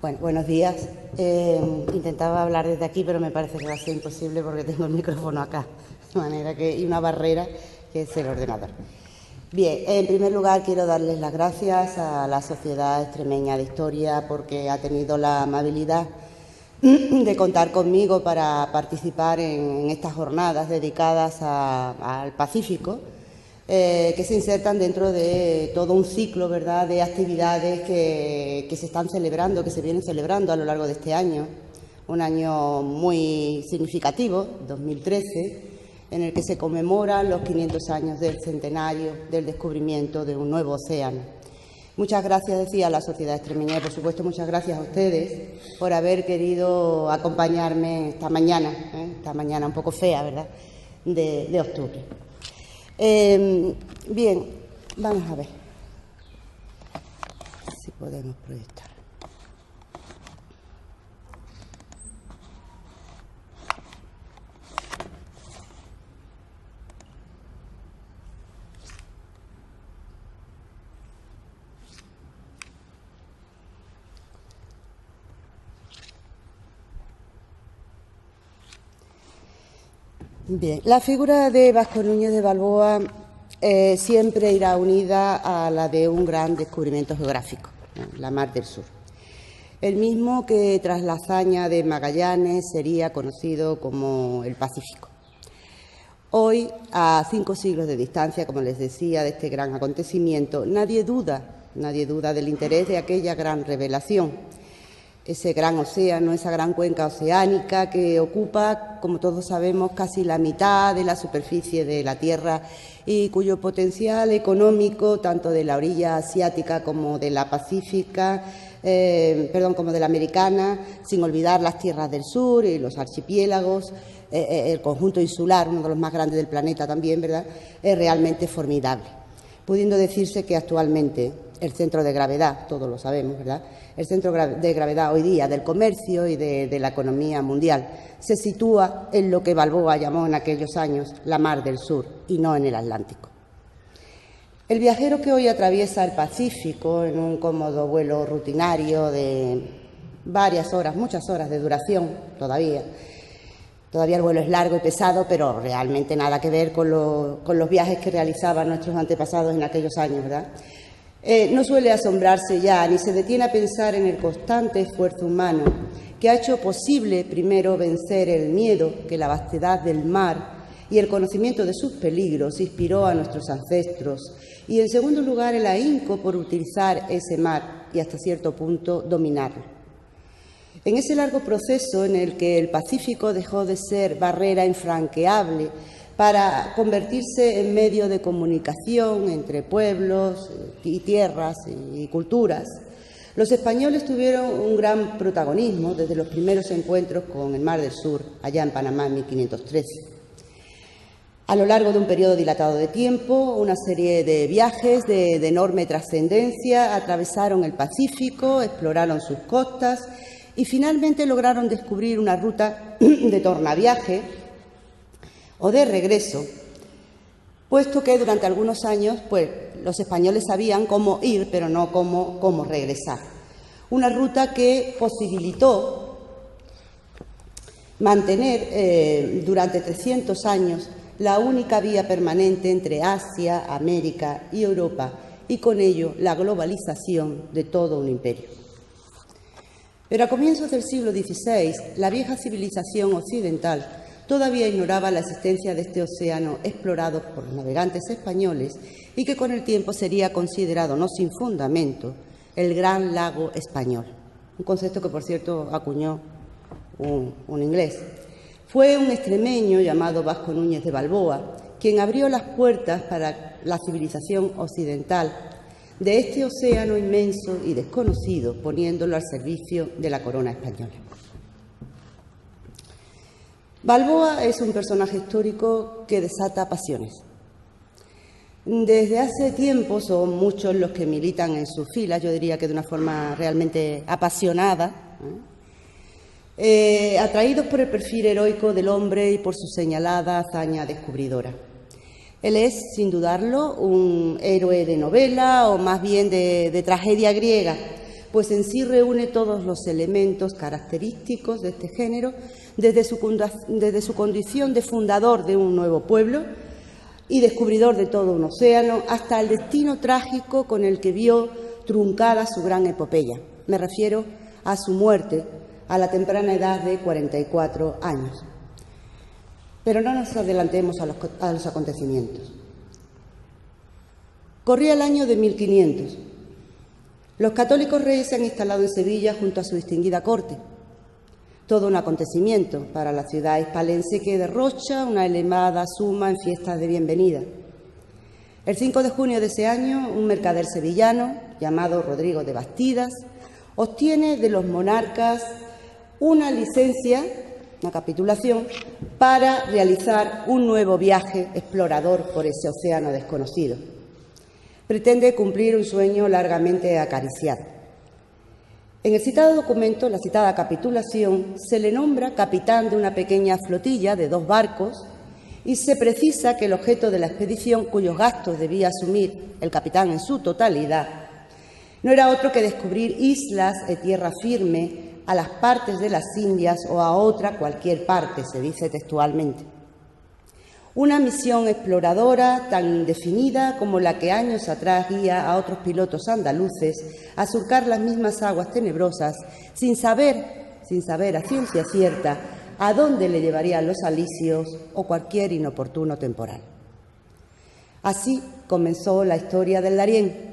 Bueno, buenos días. Intentaba hablar desde aquí, pero me parece que va a ser imposible porque tengo el micrófono acá, de manera que y una barrera que es el ordenador. Bien, en primer lugar quiero darles las gracias a la Sociedad Extremeña de Historia porque ha tenido la amabilidad de contar conmigo para participar en estas jornadas dedicadas al Pacífico, que se insertan dentro de todo un ciclo, ¿verdad?, de actividades que se están celebrando, que se vienen celebrando a lo largo de este año, un año muy significativo, 2013, en el que se conmemoran los 500 años del centenario del descubrimiento de un nuevo océano. Muchas gracias, decía, a la Sociedad Extremeña y, por supuesto, muchas gracias a ustedes por haber querido acompañarme esta mañana un poco fea, ¿verdad?, de octubre. Bien, vamos a ver si podemos proyectar. Bien, la figura de Vasco Núñez de Balboa siempre irá unida a la de un gran descubrimiento geográfico, la Mar del Sur. El mismo que tras la hazaña de Magallanes sería conocido como el Pacífico. Hoy, a 5 siglos de distancia, como les decía, de este gran acontecimiento, nadie duda del interés de aquella gran revelación. Ese gran océano, esa gran cuenca oceánica que ocupa, como todos sabemos, casi la mitad de la superficie de la Tierra y cuyo potencial económico, tanto de la orilla asiática como de la pacífica, como de la americana, sin olvidar las tierras del sur y los archipiélagos, el conjunto insular, uno de los más grandes del planeta también, ¿verdad?, es realmente formidable, pudiendo decirse que actualmente el centro de gravedad, todos lo sabemos, ¿verdad?, el centro de gravedad hoy día del comercio y de la economía mundial se sitúa en lo que Balboa llamó en aquellos años la Mar del Sur y no en el Atlántico. El viajero que hoy atraviesa el Pacífico en un cómodo vuelo rutinario de varias horas, muchas horas de duración todavía el vuelo es largo y pesado, pero realmente nada que ver con los viajes que realizaban nuestros antepasados en aquellos años, ¿verdad? No suele asombrarse ya, ni se detiene a pensar en el constante esfuerzo humano que ha hecho posible, primero, vencer el miedo que la vastedad del mar y el conocimiento de sus peligros inspiró a nuestros ancestros, y, en segundo lugar, el ahínco por utilizar ese mar y, hasta cierto punto, dominarlo. En ese largo proceso en el que el Pacífico dejó de ser barrera infranqueable para convertirse en medio de comunicación entre pueblos y tierras y culturas, los españoles tuvieron un gran protagonismo desde los primeros encuentros con el Mar del Sur, allá en Panamá en 1513. A lo largo de un periodo dilatado de tiempo, una serie de viajes de enorme trascendencia atravesaron el Pacífico, exploraron sus costas y finalmente lograron descubrir una ruta de tornaviaje o de regreso, puesto que durante algunos años los españoles sabían cómo ir, pero no cómo regresar. Una ruta que posibilitó mantener durante 300 años la única vía permanente entre Asia, América y Europa, y con ello la globalización de todo un imperio. Pero a comienzos del siglo XVI, la vieja civilización occidental todavía ignoraba la existencia de este océano explorado por los navegantes españoles y que con el tiempo sería considerado, no sin fundamento, el Gran Lago Español, un concepto que, por cierto, acuñó un inglés. Fue un extremeño llamado Vasco Núñez de Balboa quien abrió las puertas para la civilización occidental de este océano inmenso y desconocido, poniéndolo al servicio de la corona española. Balboa es un personaje histórico que desata pasiones. Desde hace tiempo son muchos los que militan en sus filas, yo diría que de una forma realmente apasionada, atraídos por el perfil heroico del hombre y por su señalada hazaña descubridora. Él es, sin dudarlo, un héroe de novela o más bien de tragedia griega, pues en sí reúne todos los elementos característicos de este género, desde su condición de fundador de un nuevo pueblo y descubridor de todo un océano, hasta el destino trágico con el que vio truncada su gran epopeya. Me refiero a su muerte a la temprana edad de 44 años. Pero no nos adelantemos a los acontecimientos. Corría el año de 1500. Los católicos reyes se han instalado en Sevilla junto a su distinguida corte. Todo un acontecimiento para la ciudad hispalense que derrocha una elevada suma en fiestas de bienvenida. El 5 de junio de ese año, un mercader sevillano, llamado Rodrigo de Bastidas, obtiene de los monarcas una licencia, una capitulación, para realizar un nuevo viaje explorador por ese océano desconocido. Pretende cumplir un sueño largamente acariciado. En el citado documento, la citada capitulación, se le nombra capitán de una pequeña flotilla de 2 barcos y se precisa que el objeto de la expedición, cuyos gastos debía asumir el capitán en su totalidad, no era otro que descubrir islas de tierra firme a las partes de las Indias o a otra cualquier parte, se dice textualmente. Una misión exploradora tan indefinida como la que años atrás guía a otros pilotos andaluces a surcar las mismas aguas tenebrosas sin saber a ciencia cierta a dónde le llevarían los alisios o cualquier inoportuno temporal. Así comenzó la historia del Darién,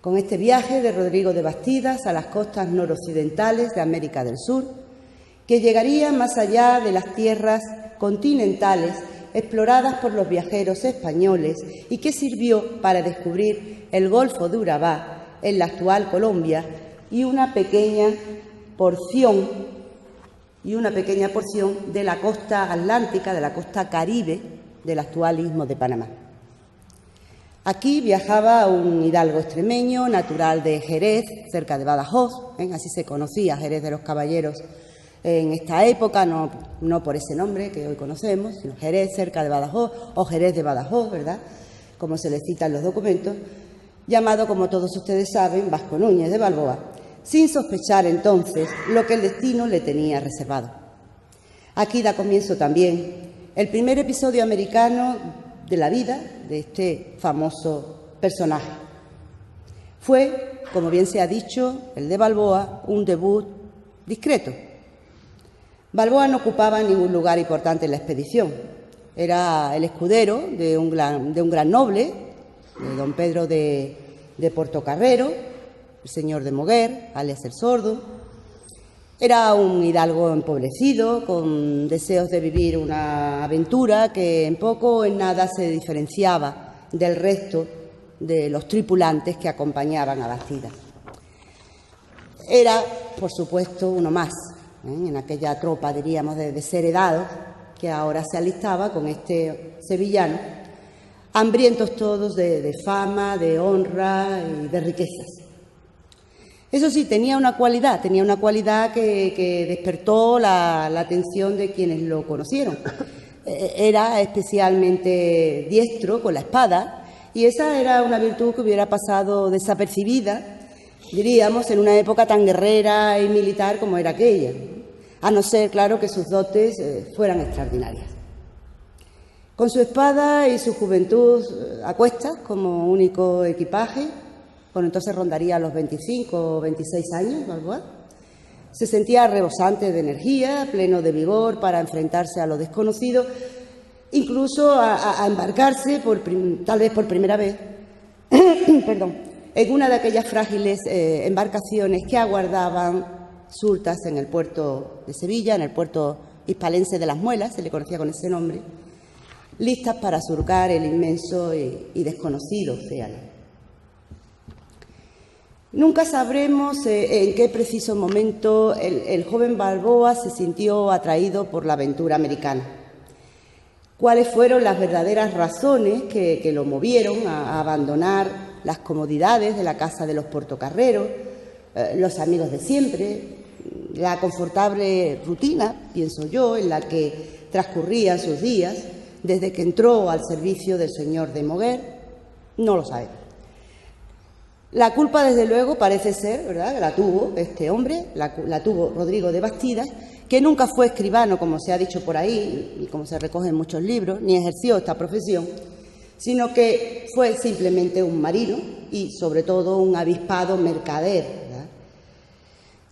con este viaje de Rodrigo de Bastidas a las costas noroccidentales de América del Sur, que llegaría más allá de las tierras continentales exploradas por los viajeros españoles y que sirvió para descubrir el Golfo de Urabá en la actual Colombia y una pequeña porción de la costa atlántica, de la costa caribe del actual Istmo de Panamá. Aquí viajaba un hidalgo extremeño, natural de Jerez, cerca de Badajoz, así se conocía Jerez de los Caballeros en esta época, no por ese nombre que hoy conocemos, sino Jerez, cerca de Badajoz, o Jerez de Badajoz, ¿verdad?, como se le cita en los documentos, llamado, como todos ustedes saben, Vasco Núñez de Balboa, sin sospechar entonces lo que el destino le tenía reservado. Aquí da comienzo también el primer episodio americano de la vida de este famoso personaje. Fue, como bien se ha dicho, el de Balboa, un debut discreto. Balboa no ocupaba ningún lugar importante en la expedición. Era el escudero de un gran noble, de don Pedro de Portocarrero, el señor de Moguer, alias el Sordo. Era un hidalgo empobrecido, con deseos de vivir una aventura que en poco o en nada se diferenciaba del resto de los tripulantes que acompañaban a Bastidas. Era, por supuesto, uno más, en aquella tropa, diríamos, de desheredados que ahora se alistaba con este sevillano, hambrientos todos de fama, de honra y de riquezas. Eso sí, tenía una cualidad que despertó la atención de quienes lo conocieron. Era especialmente diestro con la espada, y esa era una virtud que hubiera pasado desapercibida, diríamos, en una época tan guerrera y militar como era aquella, a no ser, claro, que sus dotes fueran extraordinarias. Con su espada y su juventud a cuestas como único equipaje, bueno, entonces rondaría los 25 o 26 años, Balboa, se sentía rebosante de energía, pleno de vigor para enfrentarse a lo desconocido, incluso a embarcarse, tal vez por primera vez, en una de aquellas frágiles embarcaciones que aguardaban sultas en el puerto de Sevilla, en el puerto hispalense de Las Muelas, se le conocía con ese nombre, listas para surcar el inmenso y desconocido océano. Nunca sabremos en qué preciso momento el joven Balboa se sintió atraído por la aventura americana. ¿Cuáles fueron las verdaderas razones que lo movieron a abandonar las comodidades de la casa de los Portocarreros, los amigos de siempre, la confortable rutina, pienso yo, en la que transcurrían sus días desde que entró al servicio del señor de Moguer? No lo sabemos. La culpa, desde luego, parece ser, ¿verdad?, que la tuvo este hombre, la tuvo Rodrigo de Bastidas, que nunca fue escribano, como se ha dicho por ahí y como se recoge en muchos libros, ni ejerció esta profesión, sino que fue simplemente un marino y, sobre todo, un avispado mercader, ¿verdad?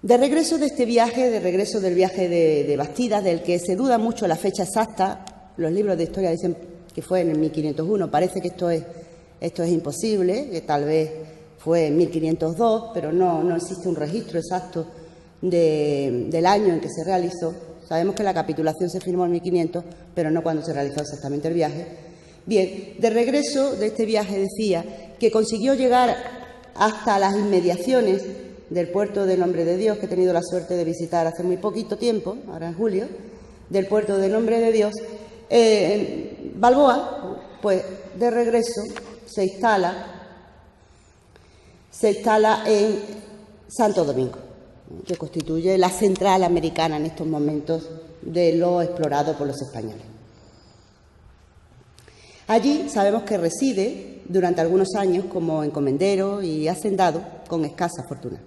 De regreso de este viaje, del viaje de Bastidas, del que se duda mucho la fecha exacta, los libros de historia dicen que fue en el 1501, parece que esto es imposible, que tal vez fue en 1502, pero no existe un registro exacto del año en que se realizó. Sabemos que la capitulación se firmó en 1500, pero no cuando se realizó exactamente el viaje. Bien, de regreso de este viaje decía que consiguió llegar hasta las inmediaciones del puerto de Nombre de Dios, que he tenido la suerte de visitar hace muy poquito tiempo, ahora en julio, del puerto de Nombre de Dios. Balboa, pues de regreso se instala en Santo Domingo, que constituye la central americana en estos momentos de lo explorado por los españoles. Allí sabemos que reside durante algunos años como encomendero y hacendado con escasa fortuna.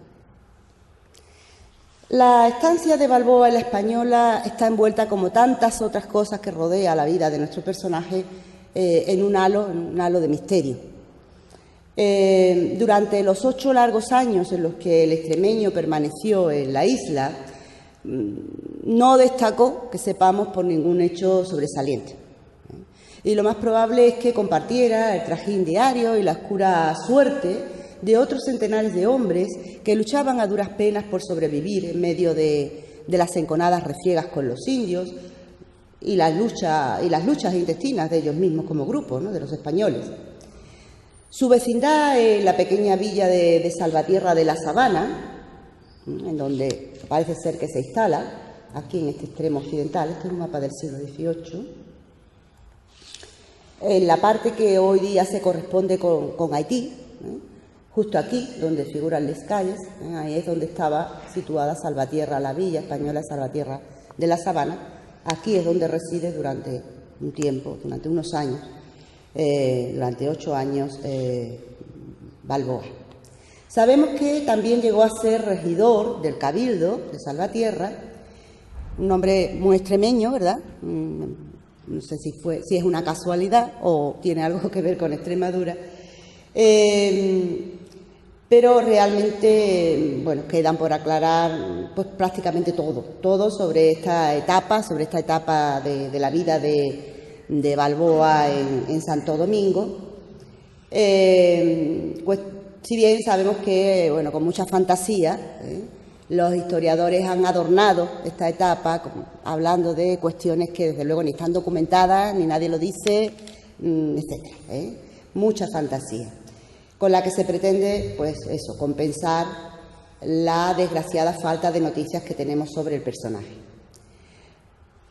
La estancia de Balboa en la Española está envuelta, como tantas otras cosas que rodea la vida de nuestro personaje, en un halo de misterio. Durante los 8 largos años en los que el extremeño permaneció en la isla, no destacó, que sepamos, por ningún hecho sobresaliente. Y lo más probable es que compartiera el trajín diario y la oscura suerte de otros centenares de hombres que luchaban a duras penas por sobrevivir en medio de las enconadas refriegas con los indios y las luchas intestinas de ellos mismos como grupo, ¿no?, de los españoles. Su vecindad en la pequeña villa de Salvatierra de la Sabana, en donde parece ser que se instala, aquí en este extremo occidental, este es un mapa del siglo XVIII, en la parte que hoy día se corresponde con Haití, justo aquí, donde figuran las calles, ahí es donde estaba situada Salvatierra, la villa española Salvatierra de la Sabana. Aquí es donde reside durante un tiempo, durante unos años, durante 8 años, Balboa. Sabemos que también llegó a ser regidor del Cabildo de Salvatierra, un hombre muy extremeño, ¿verdad? No sé si es una casualidad o tiene algo que ver con Extremadura, pero realmente, bueno, quedan por aclarar pues prácticamente todo sobre esta etapa de la vida de Balboa en Santo Domingo. Pues si bien sabemos que, bueno, con mucha fantasía, los historiadores han adornado esta etapa hablando de cuestiones que desde luego ni están documentadas, ni nadie lo dice, etcétera, mucha fantasía, con la que se pretende, pues eso, compensar la desgraciada falta de noticias que tenemos sobre el personaje.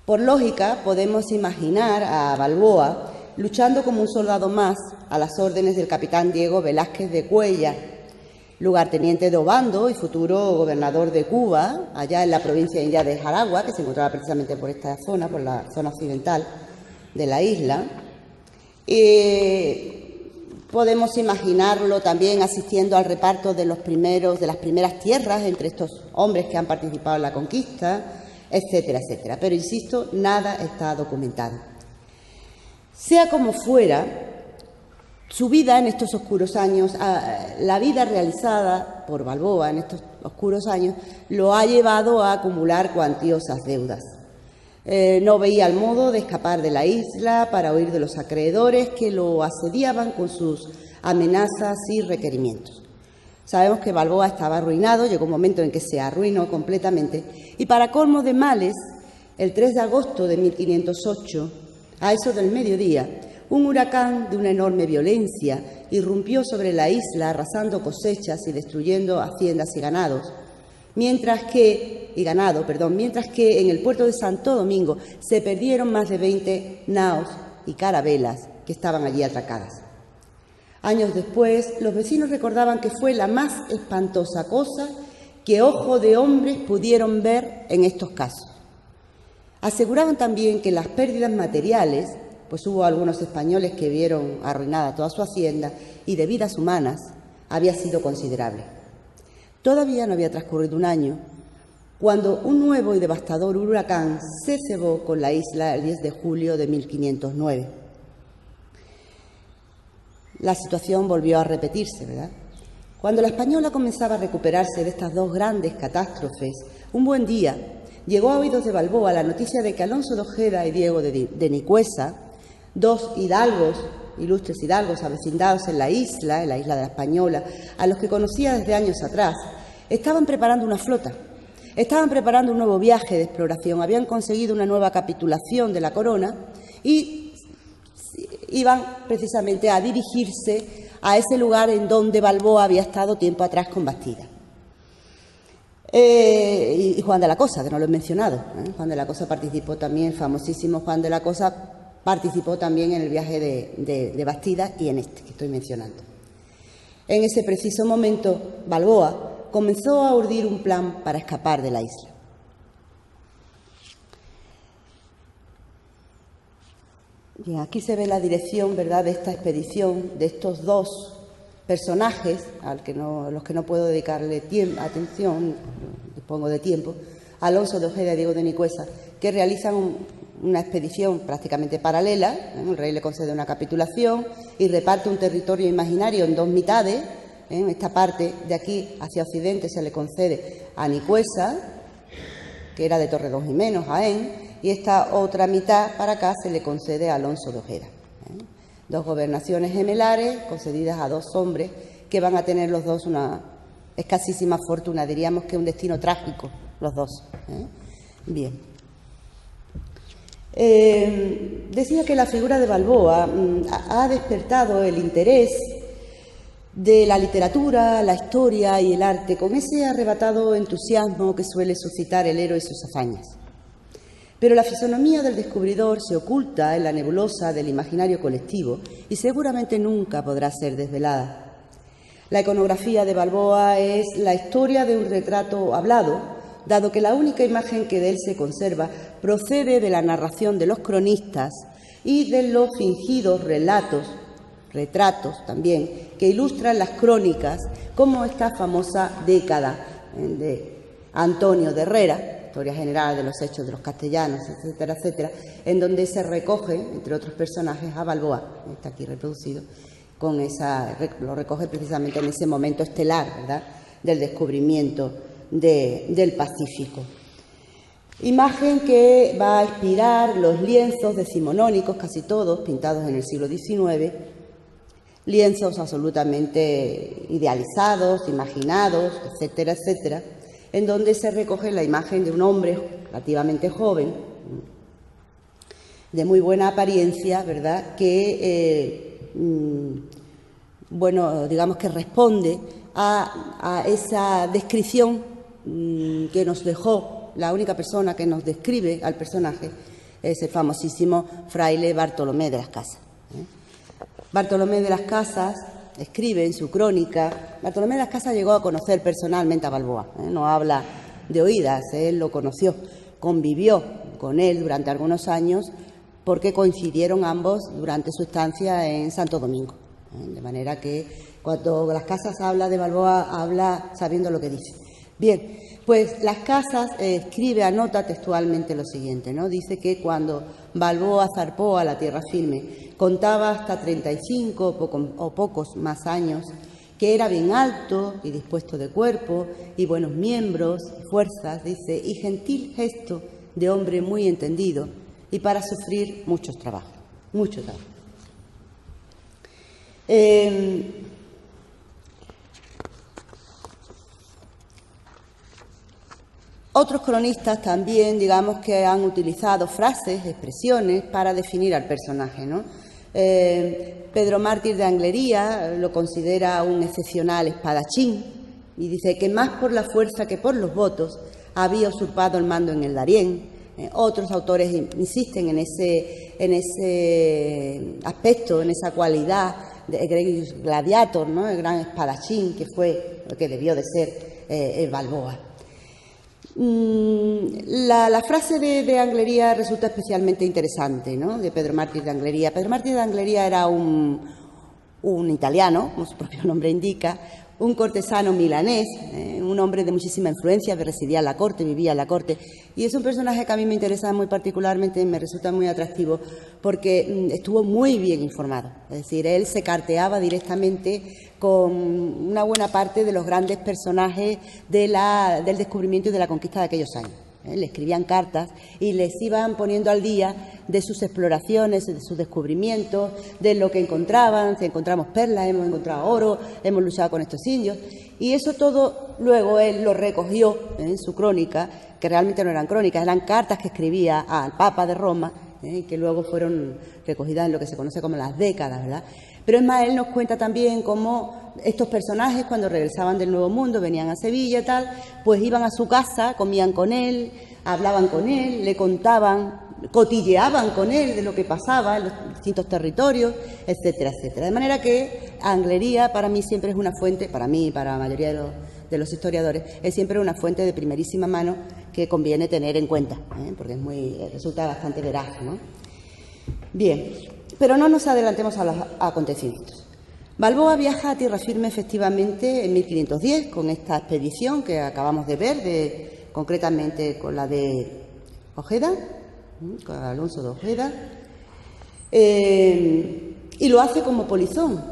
Por lógica, podemos imaginar a Balboa luchando como un soldado más a las órdenes del capitán Diego Velázquez de Cuellar, lugarteniente de Obando y futuro gobernador de Cuba, allá en la provincia india de Jaragua, que se encontraba precisamente por esta zona, por la zona occidental de la isla. Podemos imaginarlo también asistiendo al reparto de las primeras tierras entre estos hombres que han participado en la conquista, etcétera, etcétera. Pero, insisto, nada está documentado. Sea como fuera, su vida en estos oscuros años, la vida realizada por Balboa en estos oscuros años, lo ha llevado a acumular cuantiosas deudas. No veía el modo de escapar de la isla para huir de los acreedores que lo asediaban con sus amenazas y requerimientos. Sabemos que Balboa estaba arruinado, llegó un momento en que se arruinó completamente y, para colmo de males, el 3 de agosto de 1508, a eso del mediodía, un huracán de una enorme violencia irrumpió sobre la isla, arrasando cosechas y destruyendo haciendas y ganados, mientras que en el puerto de Santo Domingo se perdieron más de 20 naos y carabelas que estaban allí atracadas. Años después, los vecinos recordaban que fue la más espantosa cosa que ojos de hombres pudieron ver en estos casos. Aseguraban también que las pérdidas materiales, pues hubo algunos españoles que vieron arruinada toda su hacienda, y de vidas humanas, había sido considerable. Todavía no había transcurrido un año cuando un nuevo y devastador huracán se cebó con la isla el 10 de julio de 1509. La situación volvió a repetirse, ¿verdad? Cuando la Española comenzaba a recuperarse de estas dos grandes catástrofes, un buen día llegó a oídos de Balboa la noticia de que Alonso de Ojeda y Diego de Nicuesa, dos hidalgos, ilustres hidalgos avecindados en la isla de la Española, a los que conocía desde años atrás, estaban preparando una flota, estaban preparando un nuevo viaje de exploración, habían conseguido una nueva capitulación de la corona y iban precisamente a dirigirse a ese lugar en donde Balboa había estado tiempo atrás con Bastida. Y Juan de la Cosa, que no lo he mencionado. Juan de la Cosa participó también, el famosísimo Juan de la Cosa participó también en el viaje de Bastida y en este que estoy mencionando. En ese preciso momento, Balboa comenzó a urdir un plan para escapar de la isla. Bien, aquí se ve la dirección, ¿verdad?, de esta expedición, de estos dos personajes, los que no puedo dedicarle atención, dispongo de tiempo, Alonso de Ojeda y Diego de Nicuesa, que realizan una expedición prácticamente paralela. El rey le concede una capitulación y reparte un territorio imaginario en dos mitades. Esta parte de aquí hacia occidente se le concede a Nicuesa, que era de Torredonjimeno, Jaén, y esta otra mitad para acá se le concede a Alonso de Ojeda. Dos gobernaciones gemelares concedidas a dos hombres que van a tener los dos una escasísima fortuna, diríamos que un destino trágico, los dos. Bien. Decía que la figura de Balboa ha despertado el interés de la literatura, la historia y el arte con ese arrebatado entusiasmo que suele suscitar el héroe y sus hazañas. Pero la fisonomía del descubridor se oculta en la nebulosa del imaginario colectivo y seguramente nunca podrá ser desvelada. La iconografía de Balboa es la historia de un retrato hablado, dado que la única imagen que de él se conserva procede de la narración de los cronistas y de los fingidos retratos también, que ilustran las crónicas, como esta famosa década de Antonio de Herrera, Historia General de los Hechos de los Castellanos, etcétera, etcétera, en donde se recoge, entre otros personajes, a Balboa, está aquí reproducido, lo recoge precisamente en ese momento estelar, ¿verdad?, del descubrimiento del Pacífico. Imagen que va a inspirar los lienzos decimonónicos, casi todos pintados en el siglo XIX, lienzos absolutamente idealizados, imaginados, etcétera, etcétera, en donde se recoge la imagen de un hombre relativamente joven, de muy buena apariencia, ¿verdad?, que, digamos que responde a esa descripción que nos dejó la única persona que nos describe al personaje, es el famosísimo fraile Bartolomé de las Casas. Bartolomé de las Casas escribe en su crónica. Bartolomé de las Casas llegó a conocer personalmente a Balboa, no habla de oídas, él lo conoció, convivió con él durante algunos años porque coincidieron ambos durante su estancia en Santo Domingo. De manera que cuando Las Casas habla de Balboa, habla sabiendo lo que dice. Bien, pues Las Casas anota textualmente lo siguiente, ¿no? Dice que cuando Balboa zarpó a la tierra firme, contaba hasta 35 o pocos más años, que era bien alto y dispuesto de cuerpo y buenos miembros, fuerzas, dice, y gentil gesto de hombre muy entendido y para sufrir muchos trabajos, mucho trabajo. Otros cronistas también, digamos, que han utilizado frases, expresiones para definir al personaje, ¿no? Pedro Mártir de Anglería lo considera un excepcional espadachín y dice que más por la fuerza que por los votos había usurpado el mando en el Darién. Otros autores insisten en ese aspecto, en esa cualidad de Gregis Gladiator, ¿no?, el gran espadachín que fue, lo que debió de ser Balboa. La frase de Anglería resulta especialmente interesante, ¿no?, de Pedro Mártir de Anglería. Pedro Mártir de Anglería era un italiano, como su propio nombre indica, un cortesano milanés, un hombre de muchísima influencia que residía en la corte, vivía en la corte, y es un personaje que a mí me interesa muy particularmente, me resulta muy atractivo porque estuvo muy bien informado, es decir, él se carteaba directamente con una buena parte de los grandes personajes del descubrimiento y de la conquista de aquellos años. Le escribían cartas y les iban poniendo al día de sus exploraciones, de sus descubrimientos, de lo que encontraban, si encontramos perlas, hemos encontrado oro, hemos luchado con estos indios. Y eso todo luego él lo recogió en su crónica, que realmente no eran crónicas, eran cartas que escribía al Papa de Roma, y que luego fueron recogidas en lo que se conoce como las décadas, ¿verdad? Pero es más, él nos cuenta también cómo estos personajes, cuando regresaban del Nuevo Mundo, venían a Sevilla y tal, pues iban a su casa, comían con él, hablaban con él, le contaban, cotilleaban con él de lo que pasaba en los distintos territorios, etcétera, etcétera. De manera que Anglería para mí siempre es una fuente, para mí y para la mayoría de los historiadores, es siempre una fuente de primerísima mano que conviene tener en cuenta, porque resulta bastante veraz, ¿no? Bien, pero no nos adelantemos a los acontecimientos. Balboa viaja a tierra firme efectivamente en 1510 con esta expedición que acabamos de ver, concretamente con la de Ojeda, con Alonso de Ojeda, y lo hace como polizón,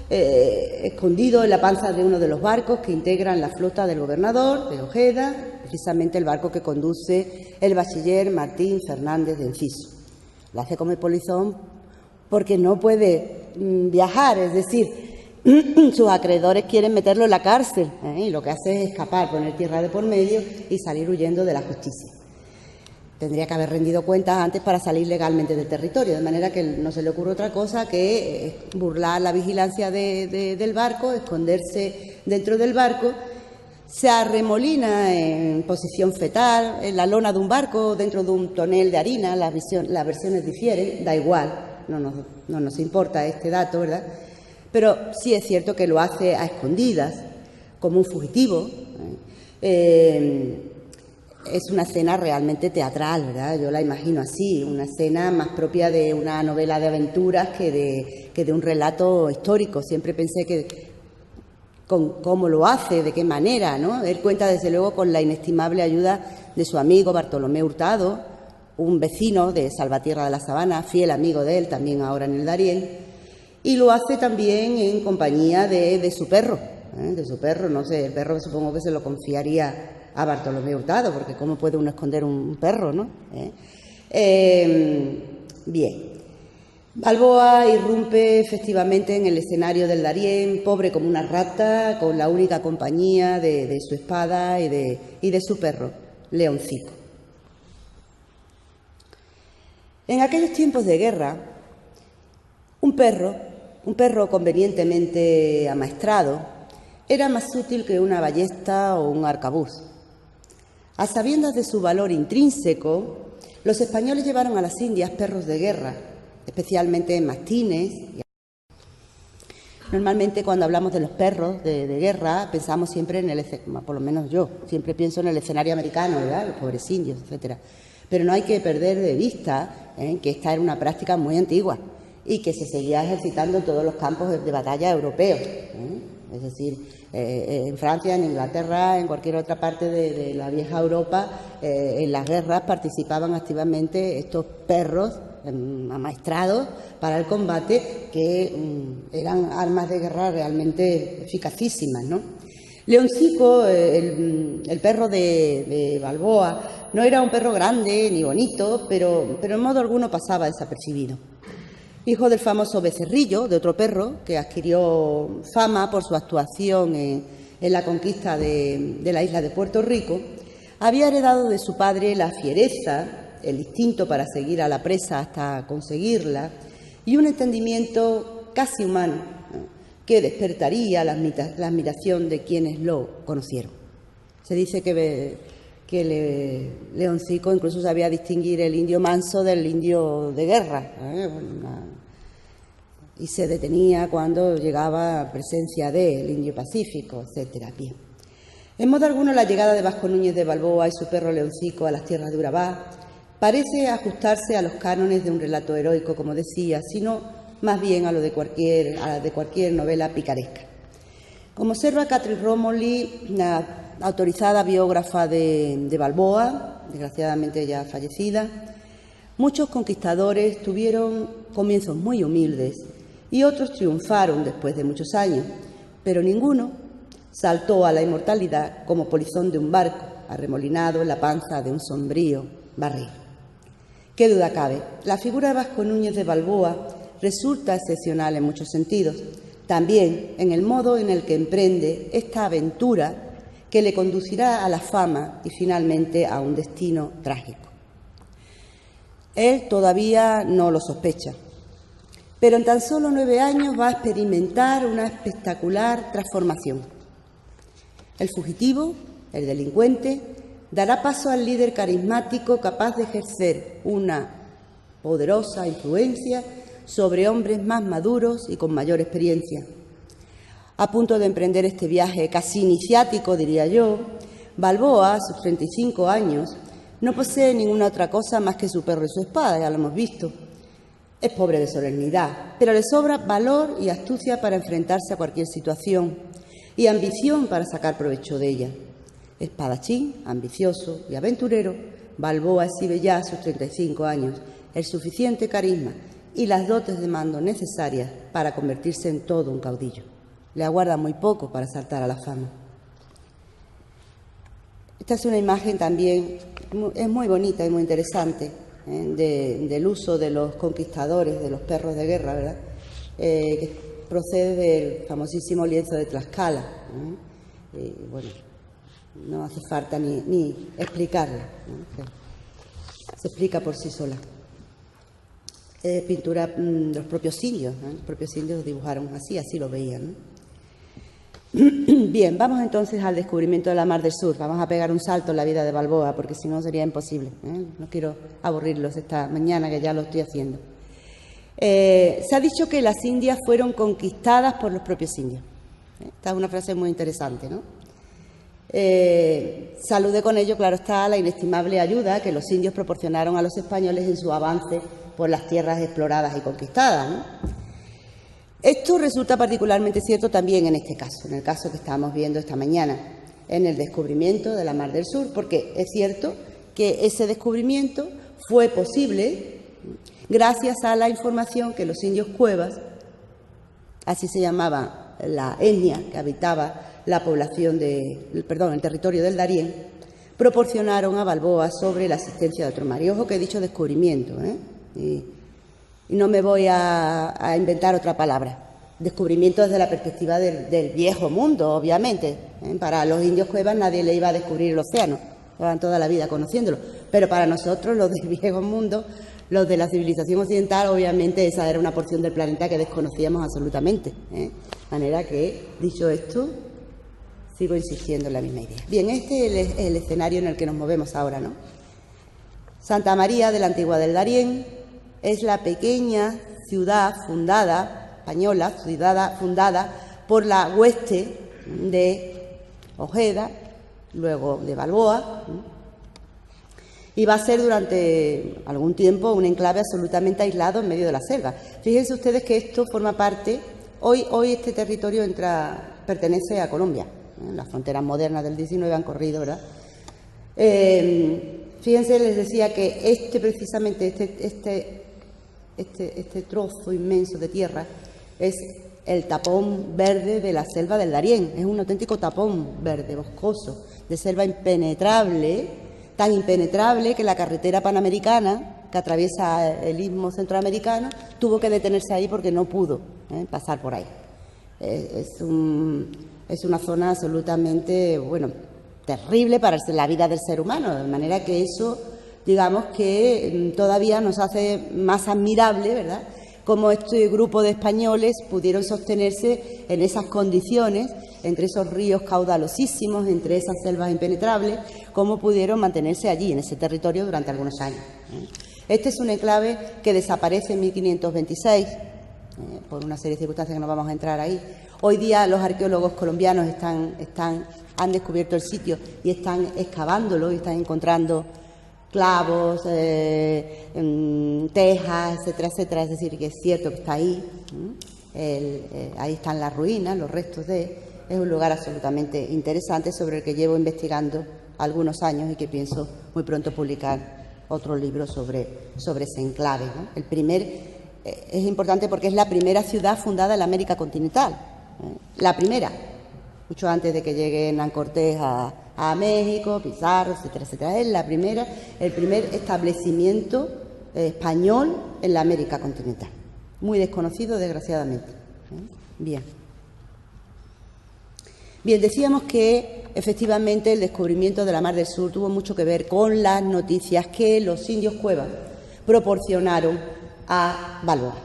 escondido en la panza de uno de los barcos que integran la flota del gobernador de Ojeda, precisamente el barco que conduce el bachiller Martín Fernández de Enciso. Lo hace como polizón porque no puede viajar, es decir, sus acreedores quieren meterlo en la cárcel, y lo que hace es escapar, poner tierra de por medio y salir huyendo de la justicia. Tendría que haber rendido cuentas antes para salir legalmente del territorio, de manera que no se le ocurre otra cosa que burlar la vigilancia del barco, esconderse dentro del barco, se arremolina en posición fetal, en la lona de un barco, dentro de un tonel de harina, las versiones difieren, da igual, no nos importa este dato, ¿verdad? Pero sí es cierto que lo hace a escondidas, como un fugitivo. Es una escena realmente teatral, ¿verdad? Yo la imagino así, una escena más propia de una novela de aventuras que de un relato histórico. Siempre pensé que con cómo lo hace, de qué manera, ¿no? Él cuenta desde luego con la inestimable ayuda de su amigo Bartolomé Hurtado, un vecino de Salvatierra de la Sabana, fiel amigo de él, también ahora en el Darién, y lo hace también en compañía de su perro, no sé, el perro supongo que se lo confiaría a Bartolomé Hurtado, porque cómo puede uno esconder un perro, ¿no? Bien. Balboa irrumpe efectivamente en el escenario del Darién, pobre como una rata, con la única compañía de su espada y de su perro, Leoncico. En aquellos tiempos de guerra, un perro convenientemente amaestrado, era más útil que una ballesta o un arcabuz. A sabiendas de su valor intrínseco, los españoles llevaron a las Indias perros de guerra, especialmente mastines. Normalmente cuando hablamos de los perros de guerra pensamos siempre por lo menos yo, siempre pienso en el escenario americano, ¿verdad? Los pobres indios, etcétera. Pero no hay que perder de vista que esta era una práctica muy antigua y que se seguía ejercitando en todos los campos de batalla europeos. Es decir, en Francia, en Inglaterra, en cualquier otra parte de la vieja Europa, en las guerras participaban activamente estos perros amaestrados para el combate, que eran armas de guerra realmente eficacísimas, ¿no? Leoncico, el perro de Balboa, no era un perro grande ni bonito, pero en modo alguno pasaba desapercibido. Hijo del famoso Becerrillo, de otro perro que adquirió fama por su actuación en la conquista de la isla de Puerto Rico, había heredado de su padre la fiereza, el instinto para seguir a la presa hasta conseguirla y un entendimiento casi humano, ¿no?, que despertaría la admiración de quienes lo conocieron. Se dice que Leoncico incluso sabía distinguir el indio manso del indio de guerra, y se detenía cuando llegaba presencia del indio pacífico, etcétera. Bien. En modo alguno, la llegada de Vasco Núñez de Balboa y su perro Leoncico a las tierras de Urabá parece ajustarse a los cánones de un relato heroico, como decía, sino más bien a la de cualquier novela picaresca. Como observa Catherine Romoli, una autorizada biógrafa de Balboa, desgraciadamente ya fallecida, muchos conquistadores tuvieron comienzos muy humildes y otros triunfaron después de muchos años, pero ninguno saltó a la inmortalidad como polizón de un barco arremolinado en la panza de un sombrío barril. Qué duda cabe, la figura de Vasco Núñez de Balboa resulta excepcional en muchos sentidos, también en el modo en el que emprende esta aventura que le conducirá a la fama y finalmente a un destino trágico. Él todavía no lo sospecha, pero en tan solo 9 años va a experimentar una espectacular transformación. El fugitivo, el delincuente, dará paso al líder carismático capaz de ejercer una poderosa influencia sobre hombres más maduros y con mayor experiencia. A punto de emprender este viaje casi iniciático, diría yo, Balboa, a sus 35 años, no posee ninguna otra cosa más que su perro y su espada, ya lo hemos visto. Es pobre de solemnidad, pero le sobra valor y astucia para enfrentarse a cualquier situación y ambición para sacar provecho de ella. Espadachín, ambicioso y aventurero, Balboa exhibe ya a sus 35 años el suficiente carisma y las dotes de mando necesarias para convertirse en todo un caudillo. Le aguarda muy poco para saltar a la fama. Esta es una imagen también, es muy bonita y muy interesante, del uso de los conquistadores, de los perros de guerra, ¿verdad? Que procede del famosísimo lienzo de Tlaxcala. Bueno, no hace falta ni explicarlo, ¿no? Se explica por sí sola. Pintura de los propios indios, ¿no? Los propios indios dibujaron así lo veían, ¿no? Bien, vamos entonces al descubrimiento de la Mar del Sur. Vamos a pegar un salto en la vida de Balboa, porque si no sería imposible, ¿eh? No quiero aburrirlos esta mañana, que ya lo estoy haciendo. Se ha dicho que las Indias fueron conquistadas por los propios indios. Esta es una frase muy interesante, ¿no? Salude con ello, claro está, la inestimable ayuda que los indios proporcionaron a los españoles en su avance por las tierras exploradas y conquistadas, ¿no? Esto resulta particularmente cierto también en este caso, en el caso que estamos viendo esta mañana, en el descubrimiento de la Mar del Sur, porque es cierto que ese descubrimiento fue posible gracias a la información que los indios cuevas, así se llamaba la etnia que habitaba la población el territorio del Darién, proporcionaron a Balboa sobre la existencia de otro mar. Y ojo que he dicho descubrimiento, y no me voy a inventar otra palabra. Descubrimiento desde la perspectiva del viejo mundo, obviamente. Para los indios cuevas nadie le iba a descubrir el océano, llevan toda la vida conociéndolo. Pero para nosotros, los del viejo mundo, los de la civilización occidental, obviamente esa era una porción del planeta que desconocíamos absolutamente. De manera que, dicho esto, sigo insistiendo en la misma idea. Bien, este es el escenario en el que nos movemos ahora, ¿no? Santa María de la Antigua del Darién es la pequeña ciudad española fundada por la hueste de Ojeda, luego de Balboa, y va a ser durante algún tiempo un enclave absolutamente aislado en medio de la selva. Fíjense ustedes que esto forma parte, hoy este territorio pertenece a Colombia, las fronteras modernas del 19 han corrido, ¿verdad? Fíjense, les decía que precisamente este trozo inmenso de tierra es el tapón verde de la selva del Darién. Es un auténtico tapón verde, boscoso, de selva impenetrable, tan impenetrable que la carretera panamericana que atraviesa el istmo centroamericano tuvo que detenerse ahí porque no pudo pasar por ahí. Es una zona absolutamente, terrible para la vida del ser humano, de manera que eso, digamos que todavía nos hace más admirable, ¿verdad?, cómo este grupo de españoles pudieron sostenerse en esas condiciones, entre esos ríos caudalosísimos, entre esas selvas impenetrables, cómo pudieron mantenerse allí, en ese territorio, durante algunos años. Este es un enclave que desaparece en 1526, por una serie de circunstancias que no vamos a entrar ahí. Hoy día los arqueólogos colombianos han descubierto el sitio y están excavándolo y están encontrando clavos, tejas, etcétera, etcétera. Es decir, que es cierto que está ahí. Ahí están las ruinas, los restos de... Es un lugar absolutamente interesante sobre el que llevo investigando algunos años y que pienso muy pronto publicar otro libro sobre ese enclave, ¿no? El primer es importante porque es la primera ciudad fundada en la América continental, la primera, mucho antes de que llegue Hernán Cortés a México, Pizarro, etcétera, etcétera. Es la primera, el primer establecimiento español en la América continental, muy desconocido, desgraciadamente. Bien, decíamos que efectivamente el descubrimiento de la Mar del Sur tuvo mucho que ver con las noticias que los indios Cuevas proporcionaron a Balboa.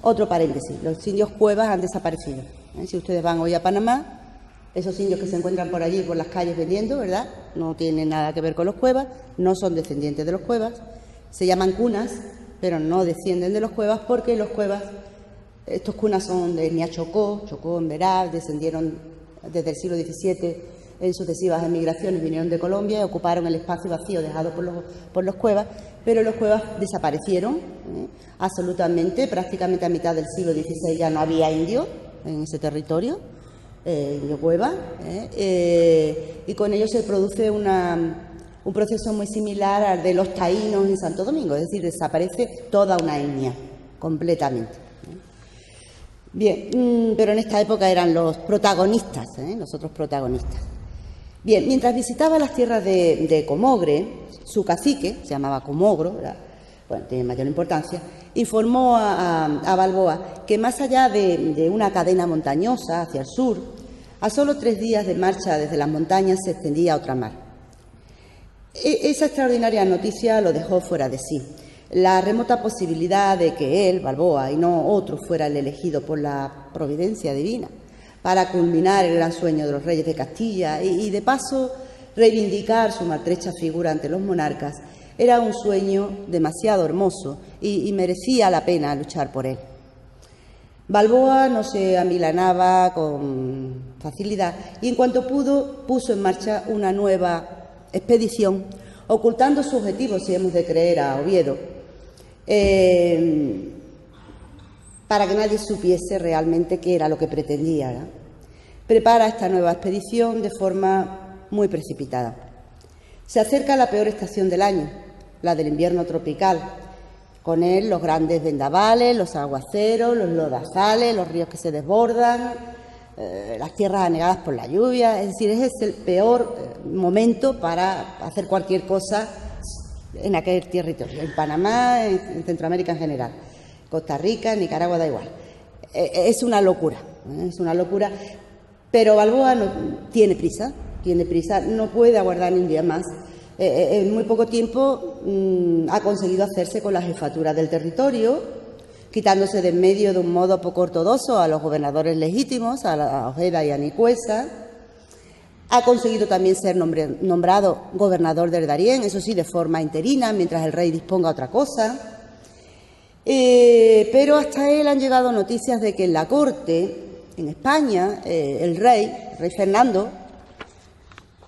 Otro paréntesis, los indios Cuevas han desaparecido. Si ustedes van hoy a Panamá, esos indios que se encuentran por allí, por las calles vendiendo, ¿verdad?, no tienen nada que ver con los Cuevas, no son descendientes de los Cuevas, se llaman cunas, pero no descienden de los Cuevas porque los Cuevas, estos cunas son de etnia Chocó, en Verá, descendieron desde el siglo XVII en sucesivas emigraciones, vinieron de Colombia y ocuparon el espacio vacío dejado por los Cuevas, pero los Cuevas desaparecieron absolutamente, prácticamente a mitad del siglo XVI ya no había indios en ese territorio, indio Cueva, y con ello se produce un proceso muy similar al de los taínos en Santo Domingo, es decir, desaparece toda una etnia completamente. Bien, pero en esta época eran los protagonistas, los otros protagonistas. Bien, mientras visitaba las tierras de Comogre, su cacique, se llamaba Comogro, ¿verdad?, bueno, tiene mayor importancia, informó a Balboa que más allá de una cadena montañosa hacia el sur, a solo 3 días de marcha desde las montañas se extendía otra mar. Esa extraordinaria noticia lo dejó fuera de sí. La remota posibilidad de que él, Balboa, y no otro, fuera el elegido por la providencia divina para culminar el gran sueño de los reyes de Castilla y de paso reivindicar su maltrecha figura ante los monarcas, era un sueño demasiado hermoso y merecía la pena luchar por él. Balboa no se amilanaba con facilidad y en cuanto pudo puso en marcha una nueva expedición, ocultando su objetivo, si hemos de creer a Oviedo, para que nadie supiese realmente qué era lo que pretendía, ¿no? Prepara esta nueva expedición de forma muy precipitada. Se acerca la peor estación del año, la del invierno tropical. Con él los grandes vendavales, los aguaceros, los lodazales, los ríos que se desbordan, las tierras anegadas por la lluvia. Es decir, es el peor momento para hacer cualquier cosa en aquel territorio, en Panamá, en Centroamérica en general, Costa Rica, Nicaragua, da igual. Es una locura, pero Balboa no tiene prisa, no puede aguardar ni un día más. En muy poco tiempo ha conseguido hacerse con la jefatura del territorio, quitándose de en medio de un modo poco ortodoxo a los gobernadores legítimos, a Ojeda y a Nicuesa. Ha conseguido también ser nombrado gobernador del Darién, eso sí, de forma interina, mientras el rey disponga otra cosa. Pero hasta él han llegado noticias de que en la corte, en España, el rey Fernando,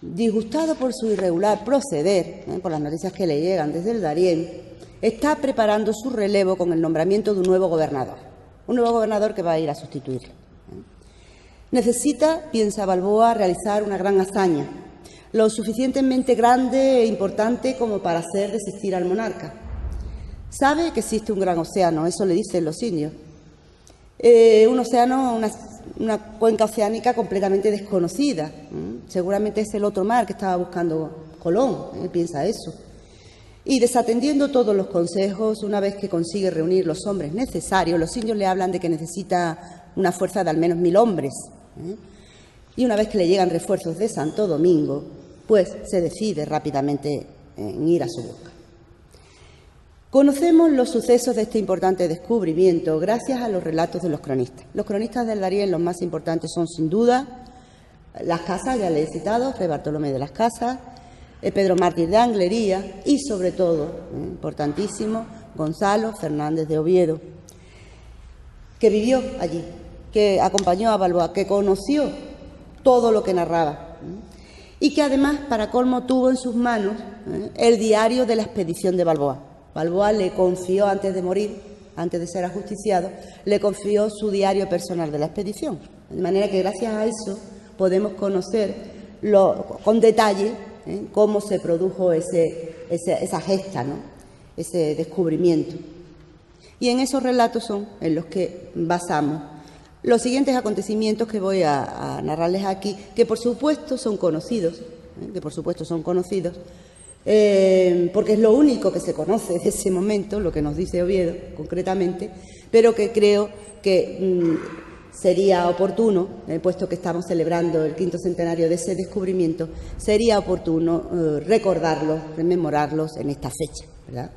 disgustado por su irregular proceder, por las noticias que le llegan desde el Darién, está preparando su relevo con el nombramiento de un nuevo gobernador que va a ir a sustituirlo. Necesita, piensa Balboa, realizar una gran hazaña, lo suficientemente grande e importante como para hacer desistir al monarca. Sabe que existe un gran océano, eso le dicen los indios. Un océano, una cuenca oceánica completamente desconocida. Seguramente es el otro mar que estaba buscando Colón, él piensa eso. Y desatendiendo todos los consejos, una vez que consigue reunir los hombres necesarios, los indios le hablan de que necesita una fuerza de al menos 1000 hombres. Y una vez que le llegan refuerzos de Santo Domingo, pues se decide rápidamente en ir a su busca. Conocemos los sucesos de este importante descubrimiento gracias a los relatos de los cronistas. Los cronistas del Darién, los más importantes son sin duda Las Casas, ya le he citado, Fray Bartolomé de las Casas, Pedro Mártir de Anglería y sobre todo, importantísimo, Gonzalo Fernández de Oviedo, que vivió allí, que acompañó a Balboa, que conoció todo lo que narraba y que además, para colmo, tuvo en sus manos el diario de la expedición de Balboa. Balboa le confió, antes de morir, antes de ser ajusticiado, le confió su diario personal de la expedición. De manera que gracias a eso podemos conocer con detalle cómo se produjo esa gesta, ¿no?, ese descubrimiento. Y en esos relatos son en los que basamos los siguientes acontecimientos que voy a narrarles aquí, que por supuesto son conocidos, porque es lo único que se conoce de ese momento, lo que nos dice Oviedo concretamente, pero que creo que sería oportuno, puesto que estamos celebrando el 5º centenario de ese descubrimiento, sería oportuno recordarlos, rememorarlos en esta fecha, ¿verdad?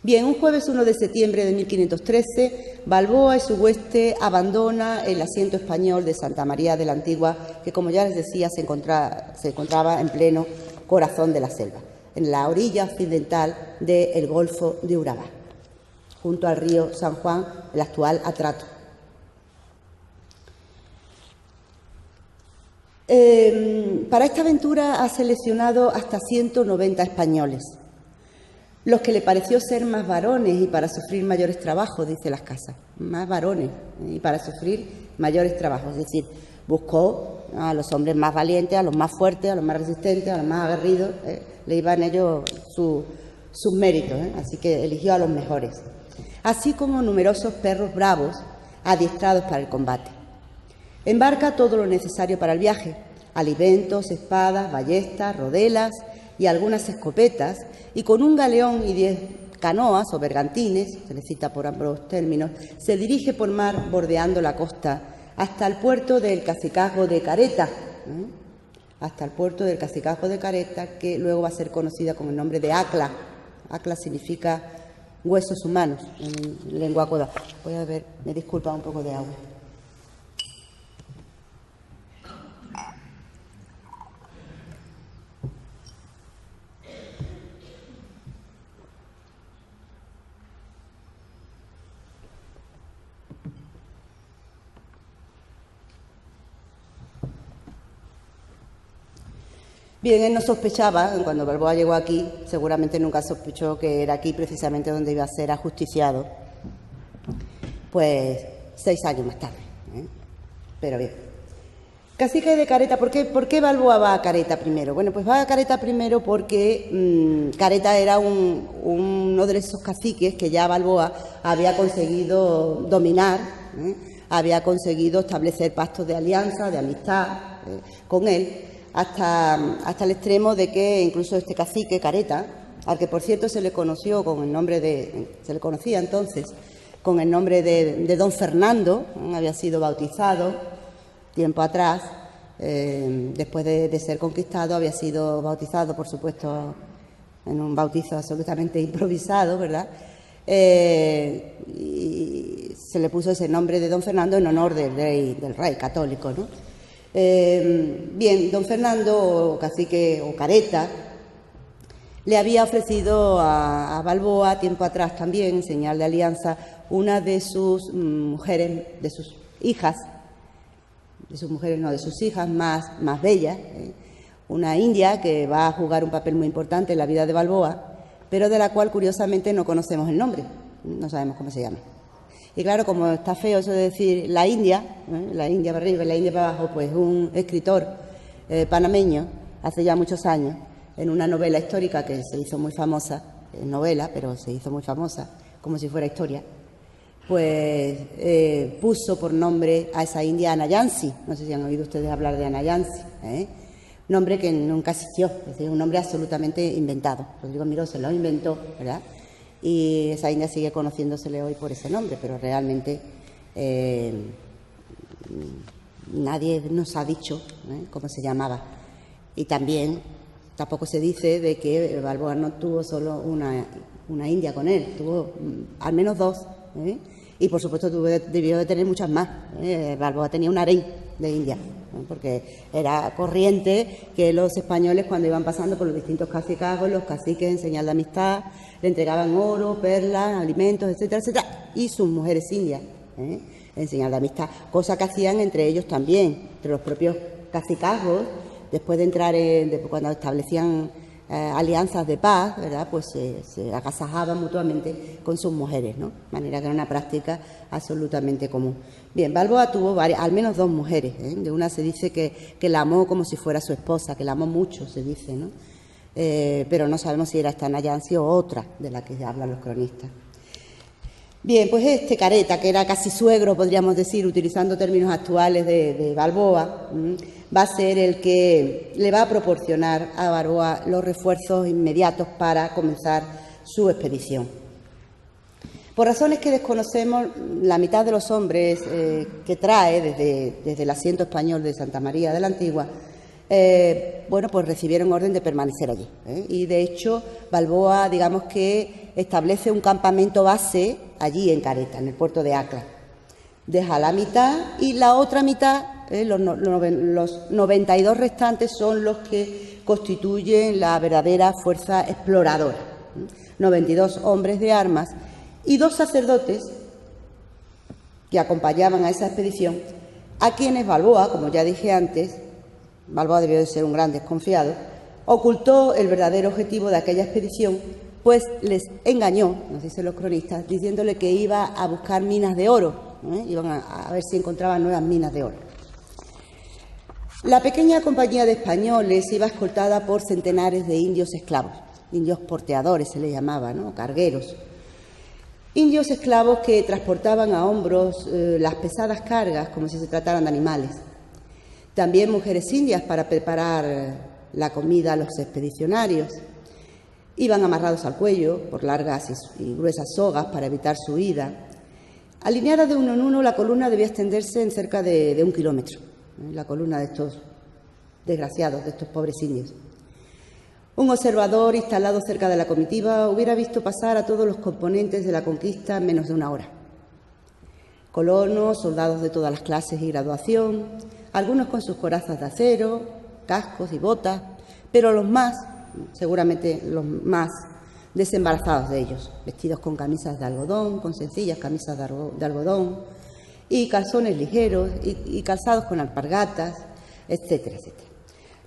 Bien, un jueves 1 de septiembre de 1513, Balboa y su hueste abandona el asiento español de Santa María de la Antigua, que, como ya les decía, se encontraba en pleno corazón de la selva, en la orilla occidental del Golfo de Urabá, junto al río San Juan, el actual Atrato. Para esta aventura ha seleccionado hasta 190 españoles, los que le pareció ser más varones y para sufrir mayores trabajos, dice Las Casas, más varones y para sufrir mayores trabajos, es decir, buscó a los hombres más valientes, a los más fuertes, a los más resistentes, a los más aguerridos, le iban ellos sus méritos, así que eligió a los mejores, así como numerosos perros bravos adiestrados para el combate. Embarca todo lo necesario para el viaje: alimentos, espadas, ballestas, rodelas y algunas escopetas, y con un galeón y 10 canoas o bergantines, se le cita por ambos términos, se dirige por mar bordeando la costa hasta el puerto del Cacicazgo de Careta, que luego va a ser conocida con el nombre de Acla. Acla significa huesos humanos en lengua coda. Voy a ver, me disculpa, un poco de agua. Bien, él no sospechaba, cuando Balboa llegó aquí, seguramente nunca sospechó que era aquí precisamente donde iba a ser ajusticiado, pues 6 años más tarde. Pero bien. Cacique de Careta, ¿por qué Balboa va a Careta primero? Bueno, pues va a Careta primero porque Careta era uno de esos caciques que ya Balboa había conseguido dominar, había conseguido establecer pactos de alianza, de amistad con él, hasta el extremo de que incluso este cacique, Careta, al que por cierto se le conocía entonces con el nombre de don Fernando, había sido bautizado tiempo atrás, después de ser conquistado, había sido bautizado, por supuesto, en un bautizo absolutamente improvisado, ¿verdad? Y se le puso ese nombre de don Fernando en honor del rey católico, ¿no? Bien, don Fernando, o cacique o Careta, le había ofrecido a Balboa tiempo atrás también, en señal de alianza, una de sus mujeres, de sus hijas más bellas, una india que va a jugar un papel muy importante en la vida de Balboa, pero de la cual curiosamente no conocemos el nombre, no sabemos cómo se llama. Y claro, como está feo eso de decir la India para arriba y la India para abajo, pues un escritor panameño, hace ya muchos años, en una novela histórica que se hizo muy famosa, novela, pero se hizo muy famosa, como si fuera historia, pues puso por nombre a esa india Anayansi. No sé si han oído ustedes hablar de Anayansi, nombre que nunca existió, es decir, un nombre absolutamente inventado. Rodrigo Miró se lo inventó, ¿verdad? Y esa india sigue conociéndosele hoy por ese nombre, pero realmente nadie nos ha dicho cómo se llamaba. Y también tampoco se dice de que Balboa no tuvo solo una india con él, tuvo al menos 2, y por supuesto debió de tener muchas más. Balboa tenía un harén de indias, porque era corriente que los españoles, cuando iban pasando por los distintos cacicazgos, los caciques, en señal de amistad, le entregaban oro, perlas, alimentos, etcétera, etcétera, y sus mujeres indias, en señal de amistad, cosa que hacían entre ellos también, entre los propios cacicazgos, después de entrar cuando establecían alianzas de paz, ¿verdad?, pues se agasajaban mutuamente con sus mujeres, ¿no? De manera que era una práctica absolutamente común. Bien, Balboa tuvo al menos 2 mujeres, ¿eh? De una se dice que la amó como si fuera su esposa, que la amó mucho, se dice, ¿no? Pero no sabemos si era esta Nayansi o otra de la que hablan los cronistas. Bien, pues este Careta, que era casi suegro, podríamos decir, utilizando términos actuales de Balboa, va a ser el que le va a proporcionar a Balboa los refuerzos inmediatos para comenzar su expedición. Por razones que desconocemos, la mitad de los hombres que trae desde el asiento español de Santa María de la Antigua, bueno, pues recibieron orden de permanecer allí. Y, de hecho, Balboa, digamos que establece un campamento base allí en Careta, en el puerto de Acla. Deja la mitad y la otra mitad, los 92 restantes, son los que constituyen la verdadera fuerza exploradora. 92 hombres de armas y 2 sacerdotes que acompañaban a esa expedición, a quienes Balboa, como ya dije antes, Balboa debió de ser un gran desconfiado, ocultó el verdadero objetivo de aquella expedición, pues les engañó, nos dicen los cronistas, diciéndole que iba a buscar minas de oro, iban a ver si encontraban nuevas minas de oro. La pequeña compañía de españoles iba escoltada por centenares de indios esclavos, indios porteadores se les llamaba, ¿no?, cargueros. Indios esclavos que transportaban a hombros las pesadas cargas como si se trataran de animales. También mujeres indias para preparar la comida a los expedicionarios. Iban amarrados al cuello por largas y gruesas sogas para evitar su huida. Alineada de uno en uno, la columna debía extenderse en cerca de 1 kilómetro, la columna de estos desgraciados, de estos pobres indios. Un observador instalado cerca de la comitiva hubiera visto pasar a todos los componentes de la conquista en menos de 1 hora. Colonos, soldados de todas las clases y graduación, algunos con sus corazas de acero, cascos y botas, pero los más, seguramente los más desembarazados de ellos, vestidos con camisas de algodón, con sencillas camisas de algodón, y calzones ligeros, y calzados con alpargatas, etcétera, etcétera.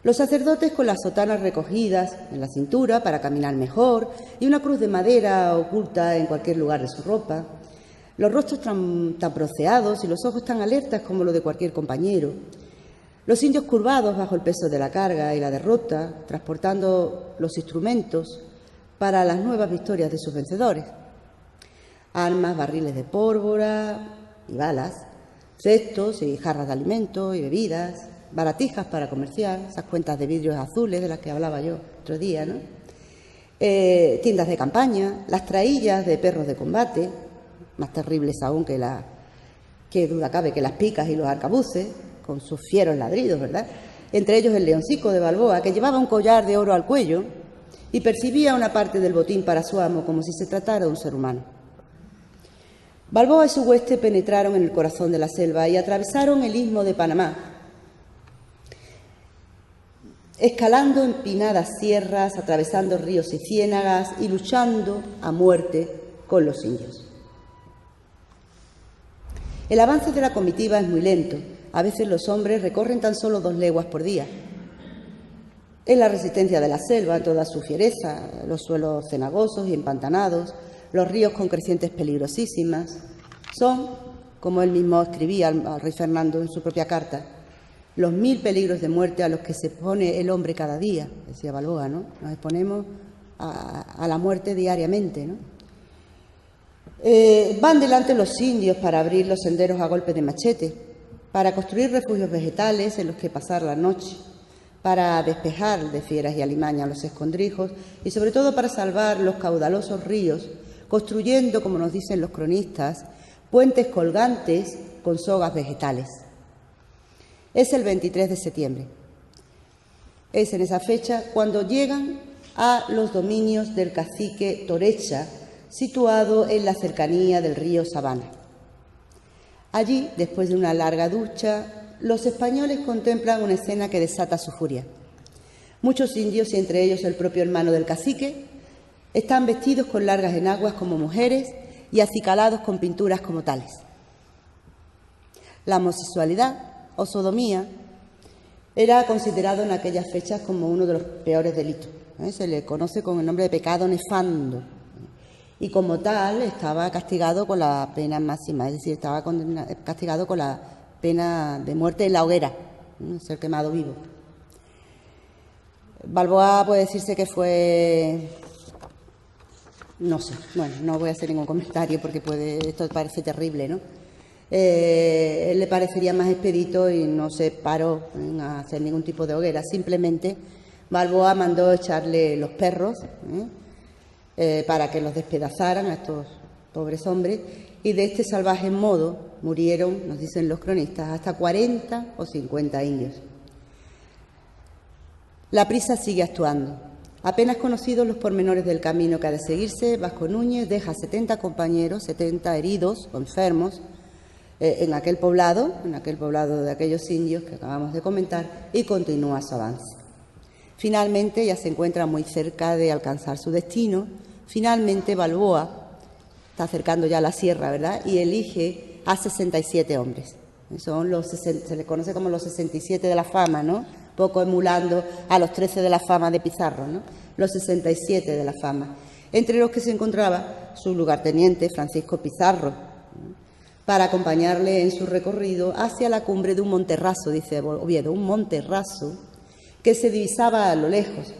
Los sacerdotes con las sotanas recogidas en la cintura para caminar mejor y una cruz de madera oculta en cualquier lugar de su ropa, los rostros tan bronceados y los ojos tan alertas como los de cualquier compañero, los indios curvados bajo el peso de la carga y la derrota, transportando los instrumentos para las nuevas victorias de sus vencedores. Armas, barriles de pólvora y balas, cestos y jarras de alimento y bebidas, baratijas para comerciar, esas cuentas de vidrios azules de las que hablaba yo otro día, ¿no? Tiendas de campaña, las traillas de perros de combate, más terribles aún que duda cabe que las picas y los arcabuces, con sus fieros ladridos, ¿verdad? Entre ellos el leoncico de Balboa, que llevaba un collar de oro al cuello y percibía una parte del botín para su amo como si se tratara de un ser humano. Balboa y su hueste penetraron en el corazón de la selva y atravesaron el istmo de Panamá, escalando empinadas sierras, atravesando ríos y ciénagas y luchando a muerte con los indios. El avance de la comitiva es muy lento. A veces los hombres recorren tan solo 2 leguas por día. Es la resistencia de la selva, toda su fiereza, los suelos cenagosos y empantanados, los ríos con crecientes peligrosísimas. Son, como él mismo escribía al rey Fernando en su propia carta, los 1000 peligros de muerte a los que se expone el hombre cada día, decía Balboa, ¿no? Nos exponemos a la muerte diariamente, ¿no? Van delante los indios para abrir los senderos a golpes de machete, para construir refugios vegetales en los que pasar la noche, para despejar de fieras y alimañas los escondrijos y sobre todo para salvar los caudalosos ríos, construyendo, como nos dicen los cronistas, puentes colgantes con sogas vegetales. Es el 23 de septiembre. Es en esa fecha cuando llegan a los dominios del cacique Torecha, situado en la cercanía del río Sabana. Allí, después de una larga ducha, los españoles contemplan una escena que desata su furia. Muchos indios, y entre ellos el propio hermano del cacique, están vestidos con largas enaguas como mujeres y acicalados con pinturas como tales. La homosexualidad o sodomía Era considerado en aquellas fechas como uno de los peores delitos. Se le conoce con el nombre de pecado nefando. Y como tal estaba castigado con la pena máxima, es decir, estaba castigado con la pena de muerte en la hoguera, ser quemado vivo. Balboa puede decirse que fue, no sé, bueno, no voy a hacer ningún comentario porque esto parece terrible, ¿no? Él le parecería más expedito y no se paró en hacer ningún tipo de hoguera, simplemente Balboa mandó echarle los perros, para que los despedazaran a estos pobres hombres, y de este salvaje modo murieron, nos dicen los cronistas, hasta 40 o 50 indios. La prisa sigue actuando. Apenas conocidos los pormenores del camino que ha de seguirse, Vasco Núñez deja 70 compañeros, 70 heridos o enfermos en aquel poblado de aquellos indios que acabamos de comentar, y continúa su avance. Finalmente ya se encuentra muy cerca de alcanzar su destino. Finalmente Balboa está acercando ya a la sierra, ¿verdad?, y elige a 67 hombres. Se les conoce como los 67 de la fama, ¿no?, poco emulando a los 13 de la fama de Pizarro, ¿no?, los 67 de la fama, entre los que se encontraba su lugarteniente Francisco Pizarro, para acompañarle en su recorrido hacia la cumbre de un monterraso, dice Oviedo, un monterraso que se divisaba a lo lejos.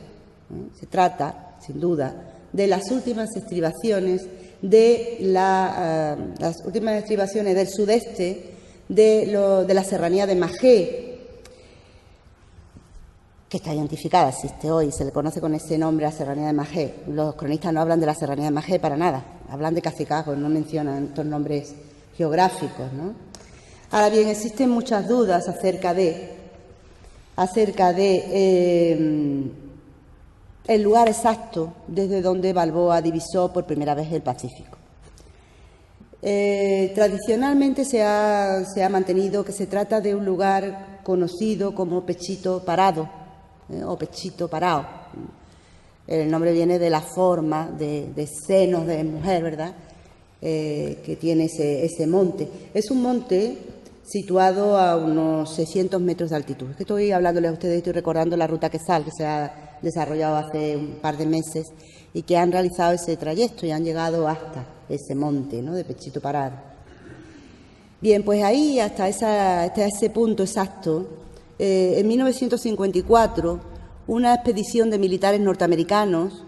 Se trata, sin duda, de las últimas estribaciones del sudeste de la serranía de Magé, que está identificada, existe hoy, se le conoce con ese nombre, la serranía de Magé. Los cronistas no hablan de la serranía de Magé para nada, hablan de Cacicazgos, no mencionan estos nombres geográficos, ¿no? Ahora bien, existen muchas dudas acerca de el lugar exacto desde donde Balboa divisó por primera vez el Pacífico. Tradicionalmente se ha mantenido que se trata de un lugar conocido como Pechito Parado, o Pechito Parao. El nombre viene de la forma de senos de mujer, ¿verdad?, que tiene ese monte. Es un monte situado a unos 600 metros de altitud. Es que estoy hablándoles a ustedes, estoy recordando la ruta Quesal, que se ha desarrollado hace un par de meses y que han realizado ese trayecto y han llegado hasta ese monte, ¿no?, de Pechito Parado. Bien, pues ahí, hasta ese punto exacto, en 1954, una expedición de militares norteamericanos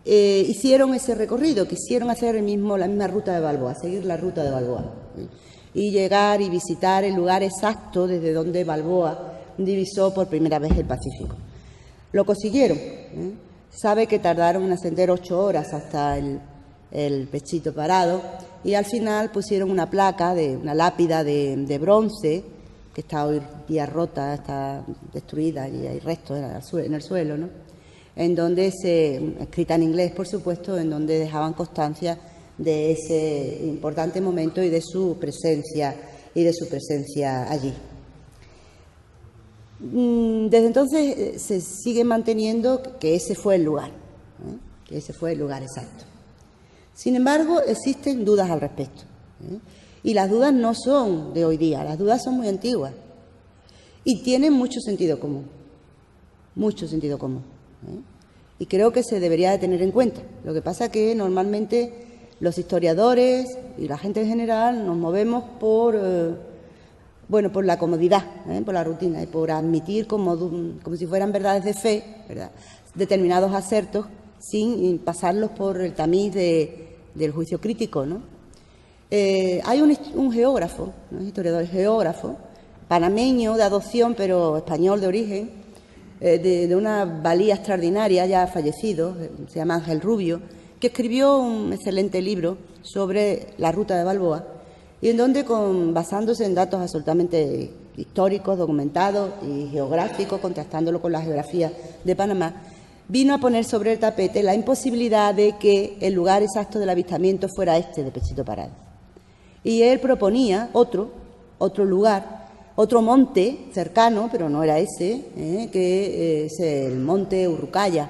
hicieron ese recorrido, quisieron hacer la misma ruta de Balboa, seguir la ruta de Balboa, y llegar y visitar el lugar exacto desde donde Balboa divisó por primera vez el Pacífico. Lo consiguieron. Sabe que tardaron en ascender 8 horas hasta el Pechito Parado, y al final pusieron una placa, una lápida de bronce, que está hoy día rota, está destruida y hay restos en el suelo, ¿no?, en donde escrita en inglés, por supuesto, en donde dejaban constancia de ese importante momento y de su presencia allí. Desde entonces se sigue manteniendo que ese fue el lugar, que ese fue el lugar exacto. Sin embargo, existen dudas al respecto, y las dudas no son de hoy día, las dudas son muy antiguas y tienen mucho sentido común, y creo que se debería de tener en cuenta. Lo que pasa es que normalmente los historiadores y la gente en general nos movemos por la comodidad, por la rutina, y por admitir como si fueran verdades de fe, ¿verdad?, determinados acertos sin pasarlos por el tamiz del juicio crítico, ¿no? Hay un geógrafo, un historiador geógrafo, panameño de adopción, pero español de origen, de una valía extraordinaria, ya fallecido, se llama Ángel Rubio, que escribió un excelente libro sobre la ruta de Balboa, y en donde, basándose en datos absolutamente históricos, documentados y geográficos, contrastándolo con la geografía de Panamá, vino a poner sobre el tapete la imposibilidad de que el lugar exacto del avistamiento fuera este de Pechito Parado. Y él proponía otro lugar, otro monte cercano, pero no era ese, que es el monte Urrucaya,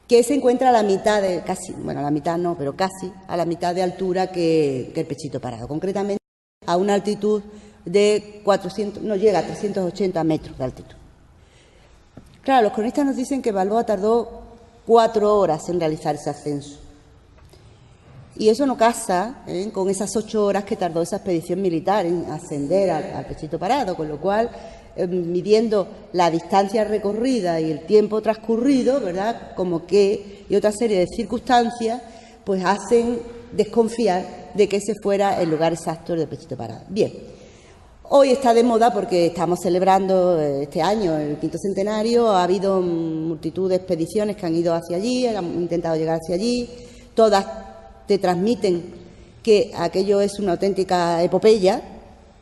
que se encuentra a la mitad casi a la mitad de altura que el Pechito Parado, concretamente a una altitud de 400, no llega a 380 metros de altitud. Claro, los cronistas nos dicen que Balboa tardó 4 horas en realizar ese ascenso. Y eso no casa con esas 8 horas que tardó esa expedición militar en ascender al Pechito Parado, con lo cual, midiendo la distancia recorrida y el tiempo transcurrido, ¿verdad?, como que, y otra serie de circunstancias, pues hacen desconfiar de que ese fuera el lugar exacto del Pechito Parado. Bien, hoy está de moda porque estamos celebrando este año el 5º centenario, ha habido multitud de expediciones que han ido hacia allí, han intentado llegar hacia allí, todas te transmiten que aquello es una auténtica epopeya,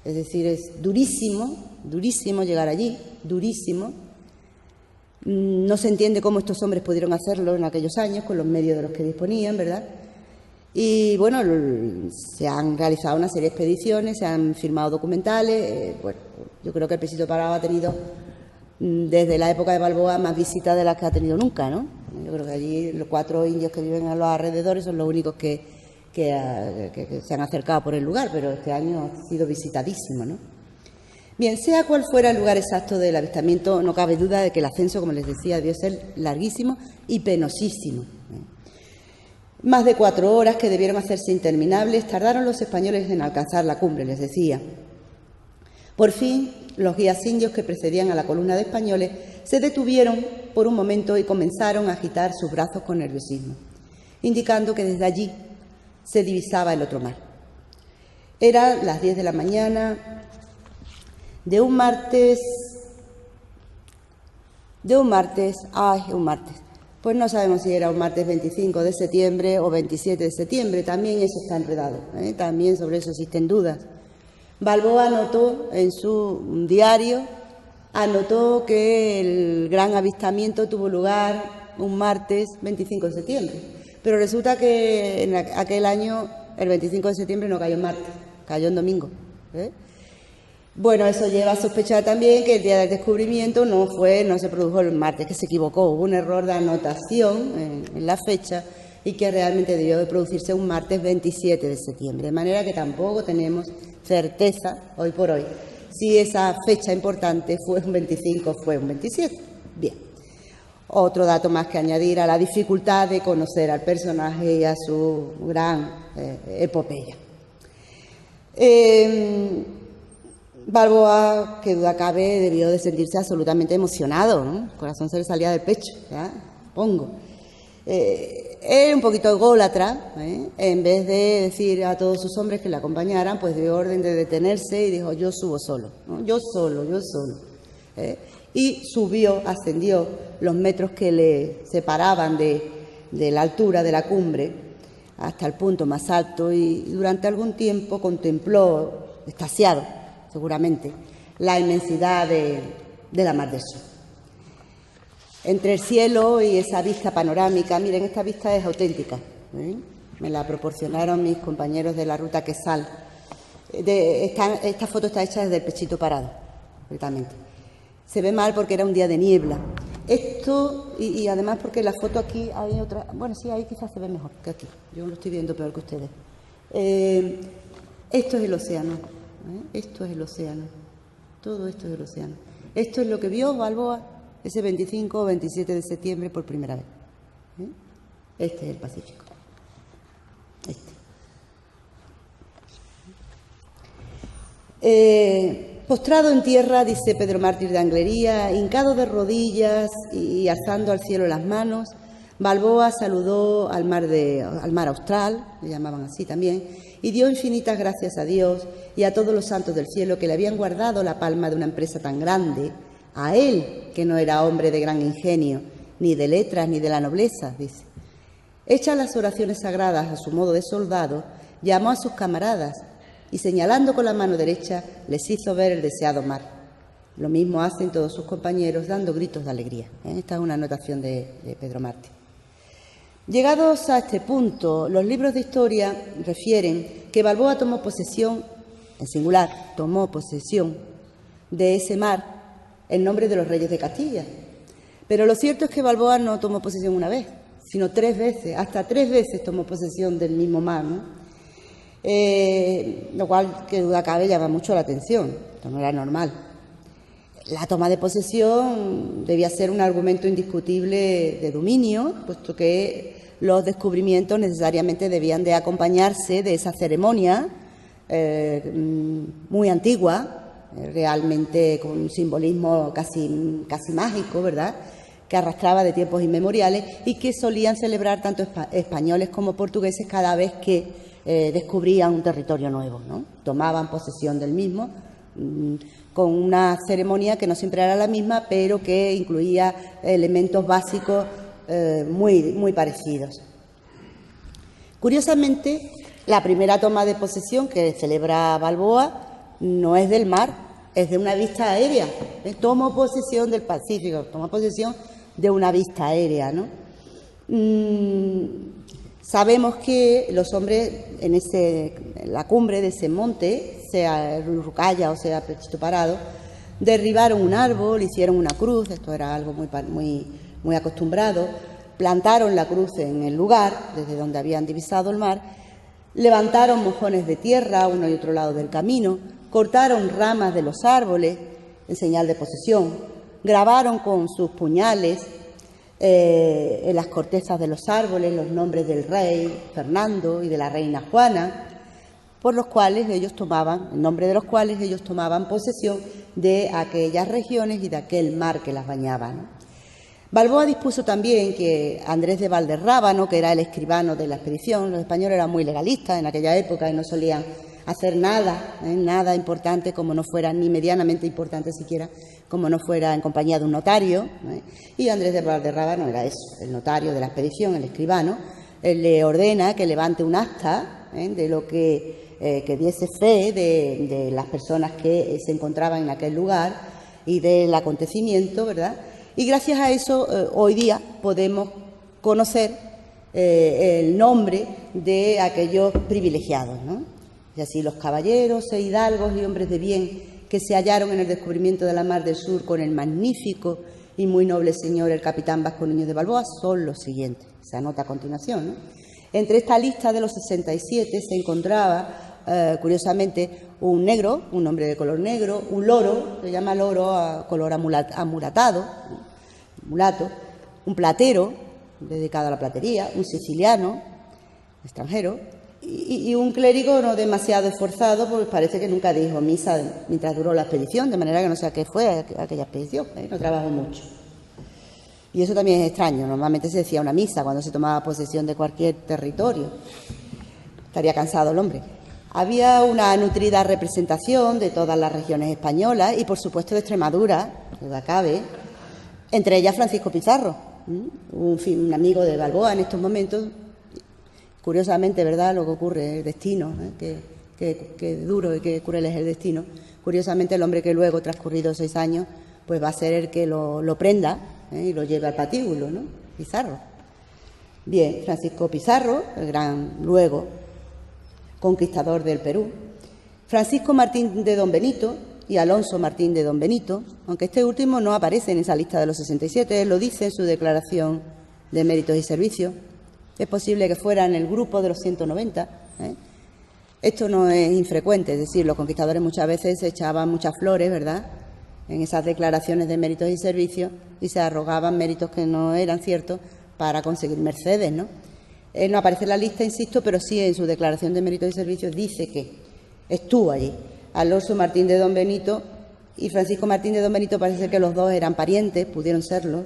es decir, es durísimo, durísimo llegar allí, durísimo. No se entiende cómo estos hombres pudieron hacerlo en aquellos años con los medios de los que disponían, ¿verdad? Y bueno, se han realizado una serie de expediciones, se han filmado documentales. Bueno, yo creo que el Pechito Parado ha tenido, desde la época de Balboa, más visitas de las que ha tenido nunca, ¿no? Yo creo que allí los 4 indios que viven a los alrededores son los únicos que se han acercado por el lugar, pero este año ha sido visitadísimo, ¿no? Bien, sea cual fuera el lugar exacto del avistamiento, no cabe duda de que el ascenso, como les decía, debió ser larguísimo y penosísimo. Más de 4 horas, que debieron hacerse interminables, tardaron los españoles en alcanzar la cumbre, les decía. Por fin, los guías indios que precedían a la columna de españoles se detuvieron por un momento y comenzaron a agitar sus brazos con nerviosismo, indicando que desde allí se divisaba el otro mar. Eran las 10 de la mañana de un martes, pues no sabemos si era un martes 25 de septiembre o 27 de septiembre, también eso está enredado, también sobre eso existen dudas. Balboa anotó en su diario, anotó que el gran avistamiento tuvo lugar un martes 25 de septiembre, pero resulta que en aquel año, el 25 de septiembre, no cayó en martes, cayó en domingo. Bueno, eso lleva a sospechar también que el día del descubrimiento no se produjo el martes, que se equivocó, hubo un error de anotación en la fecha y que realmente debió de producirse un martes 27 de septiembre, de manera que tampoco tenemos certeza, hoy por hoy, si esa fecha importante fue un 25 o fue un 27. Bien, otro dato más que añadir a la dificultad de conocer al personaje y a su gran epopeya. Balboa, que duda cabe, debió de sentirse absolutamente emocionado, ¿no? El corazón se le salía del pecho, ¿ya? Pongo. Era un poquito ególatra, en vez de decir a todos sus hombres que le acompañaran, pues dio orden de detenerse y dijo: yo subo solo, ¿no? Yo solo. Y subió, ascendió los metros que le separaban de la altura de la cumbre hasta el punto más alto y durante algún tiempo contempló, extasiado seguramente, la inmensidad de la Mar del Sur. Entre el cielo y esa vista panorámica, miren, esta vista es auténtica, me la proporcionaron mis compañeros de la ruta Quesal. Esta foto está hecha desde el Pechito Parado, completamente. Se ve mal porque era un día de niebla. Esto, y además porque la foto aquí hay otra, bueno, sí, ahí quizás se ve mejor que aquí, yo lo estoy viendo peor que ustedes. Esto es el océano, esto es el océano, todo esto es el océano. Esto es lo que vio Balboa ese 25 o 27 de septiembre por primera vez. Este es el Pacífico. Postrado en tierra, dice Pedro Mártir de Anglería, hincado de rodillas y alzando al cielo las manos, Balboa saludó al mar austral, le llamaban así también, y dio infinitas gracias a Dios y a todos los santos del cielo que le habían guardado la palma de una empresa tan grande, a él, que no era hombre de gran ingenio, ni de letras, ni de la nobleza, dice. Hechas las oraciones sagradas a su modo de soldado, llamó a sus camaradas y, señalando con la mano derecha, les hizo ver el deseado mar. Lo mismo hacen todos sus compañeros, dando gritos de alegría. Esta es una anotación de Pedro Mártir. Llegados a este punto, los libros de historia refieren que Balboa tomó posesión, en singular, tomó posesión de ese mar en nombre de los reyes de Castilla. Pero lo cierto es que Balboa no tomó posesión una vez, sino 3 veces, hasta 3 veces tomó posesión del mismo mar, ¿no? Lo cual, que duda cabe, llama mucho la atención, esto no era normal. La toma de posesión debía ser un argumento indiscutible de dominio, puesto que los descubrimientos necesariamente debían de acompañarse de esa ceremonia muy antigua, realmente con un simbolismo casi mágico, ¿verdad?, que arrastraba de tiempos inmemoriales y que solían celebrar tanto españoles como portugueses cada vez que descubrían un territorio nuevo, ¿no? Tomaban posesión del mismo con una ceremonia que no siempre era la misma, pero que incluía elementos básicos muy parecidos. Curiosamente, la primera toma de posesión que celebra Balboa no es del mar, es de una vista aérea. Tomó posesión del Pacífico, tomó posesión de una vista aérea, ¿no? Sabemos que los hombres en la cumbre de ese monte, sea Rucaya o sea Pechito Parado, derribaron un árbol, hicieron una cruz, esto era algo muy acostumbrado, plantaron la cruz en el lugar desde donde habían divisado el mar, levantaron mojones de tierra a uno y otro lado del camino, cortaron ramas de los árboles en señal de posesión, grabaron con sus puñales en las cortezas de los árboles los nombres del rey Fernando y de la reina Juana, por los cuales ellos tomaban, en nombre de los cuales ellos tomaban posesión de aquellas regiones y de aquel mar que las bañaba, ¿no? Balboa dispuso también que Andrés de Valderrábano, que era el escribano de la expedición, los españoles eran muy legalistas en aquella época y no solían hacer nada importante, como no fuera ni medianamente importante siquiera, como no fuera en compañía de un notario, y Andrés de Valderrábano era eso, el notario de la expedición, el escribano. Él le ordena que levante un acta de lo que diese fe de las personas que se encontraban en aquel lugar y del acontecimiento, ¿verdad? Y gracias a eso hoy día podemos conocer el nombre de aquellos privilegiados, ¿no? Y así los caballeros e hidalgos y hombres de bien que se hallaron en el descubrimiento de la Mar del Sur con el magnífico y muy noble señor el capitán Vasco Núñez de Balboa son los siguientes. Se anota a continuación, ¿no? Entre esta lista de los 67 se encontraba, curiosamente, un negro, un hombre de color negro, un loro, se llama loro a color amulatado, mulato, un platero, dedicado a la platería, un siciliano, extranjero, y un clérigo no demasiado esforzado, porque parece que nunca dijo misa mientras duró la expedición, de manera que no sé a qué fue aquella expedición, no trabajó mucho. Y eso también es extraño, normalmente se decía una misa cuando se tomaba posesión de cualquier territorio. Estaría cansado el hombre. Había una nutrida representación de todas las regiones españolas y, por supuesto, de Extremadura, duda cabe, entre ellas Francisco Pizarro, un amigo de Balboa en estos momentos. Curiosamente, ¿verdad?, lo que ocurre, el destino, qué duro y qué cruel es el destino. Curiosamente, el hombre que luego, transcurridos 6 años, pues va a ser el que lo prenda y lo lleve al patíbulo, ¿no? Pizarro. Bien, Francisco Pizarro, el gran luego conquistador del Perú. Francisco Martín de Don Benito y Alonso Martín de Don Benito, aunque este último no aparece en esa lista de los 67, él lo dice en su declaración de méritos y servicios. Es posible que fuera en el grupo de los 190. Esto no es infrecuente, es decir, los conquistadores muchas veces se echaban muchas flores, ¿verdad?, en esas declaraciones de méritos y servicios y se arrogaban méritos que no eran ciertos para conseguir mercedes, ¿no? Él no aparece en la lista, insisto, pero sí en su declaración de méritos y servicios dice que estuvo allí. Alonso Martín de Don Benito y Francisco Martín de Don Benito parece que los dos eran parientes, pudieron serlo.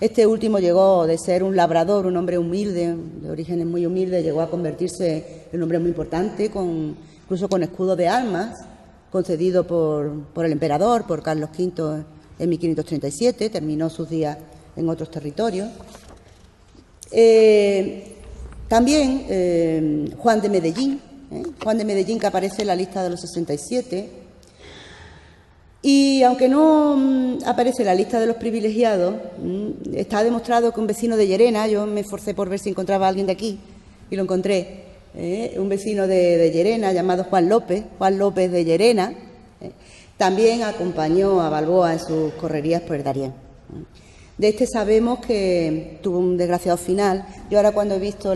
Este último llegó de ser un labrador, un hombre humilde, de orígenes muy humildes, llegó a convertirse en un hombre muy importante, incluso con escudo de armas, concedido por el emperador, por Carlos V en 1537, terminó sus días en otros territorios. También Juan de Medellín, que aparece en la lista de los 67, y aunque no aparece en la lista de los privilegiados, está demostrado que un vecino de Llerena, yo me esforcé por ver si encontraba a alguien de aquí, y lo encontré, un vecino de Llerena llamado Juan López de Llerena, también acompañó a Balboa en sus correrías por el Darién. De este sabemos que tuvo un desgraciado final. Yo ahora, cuando he visto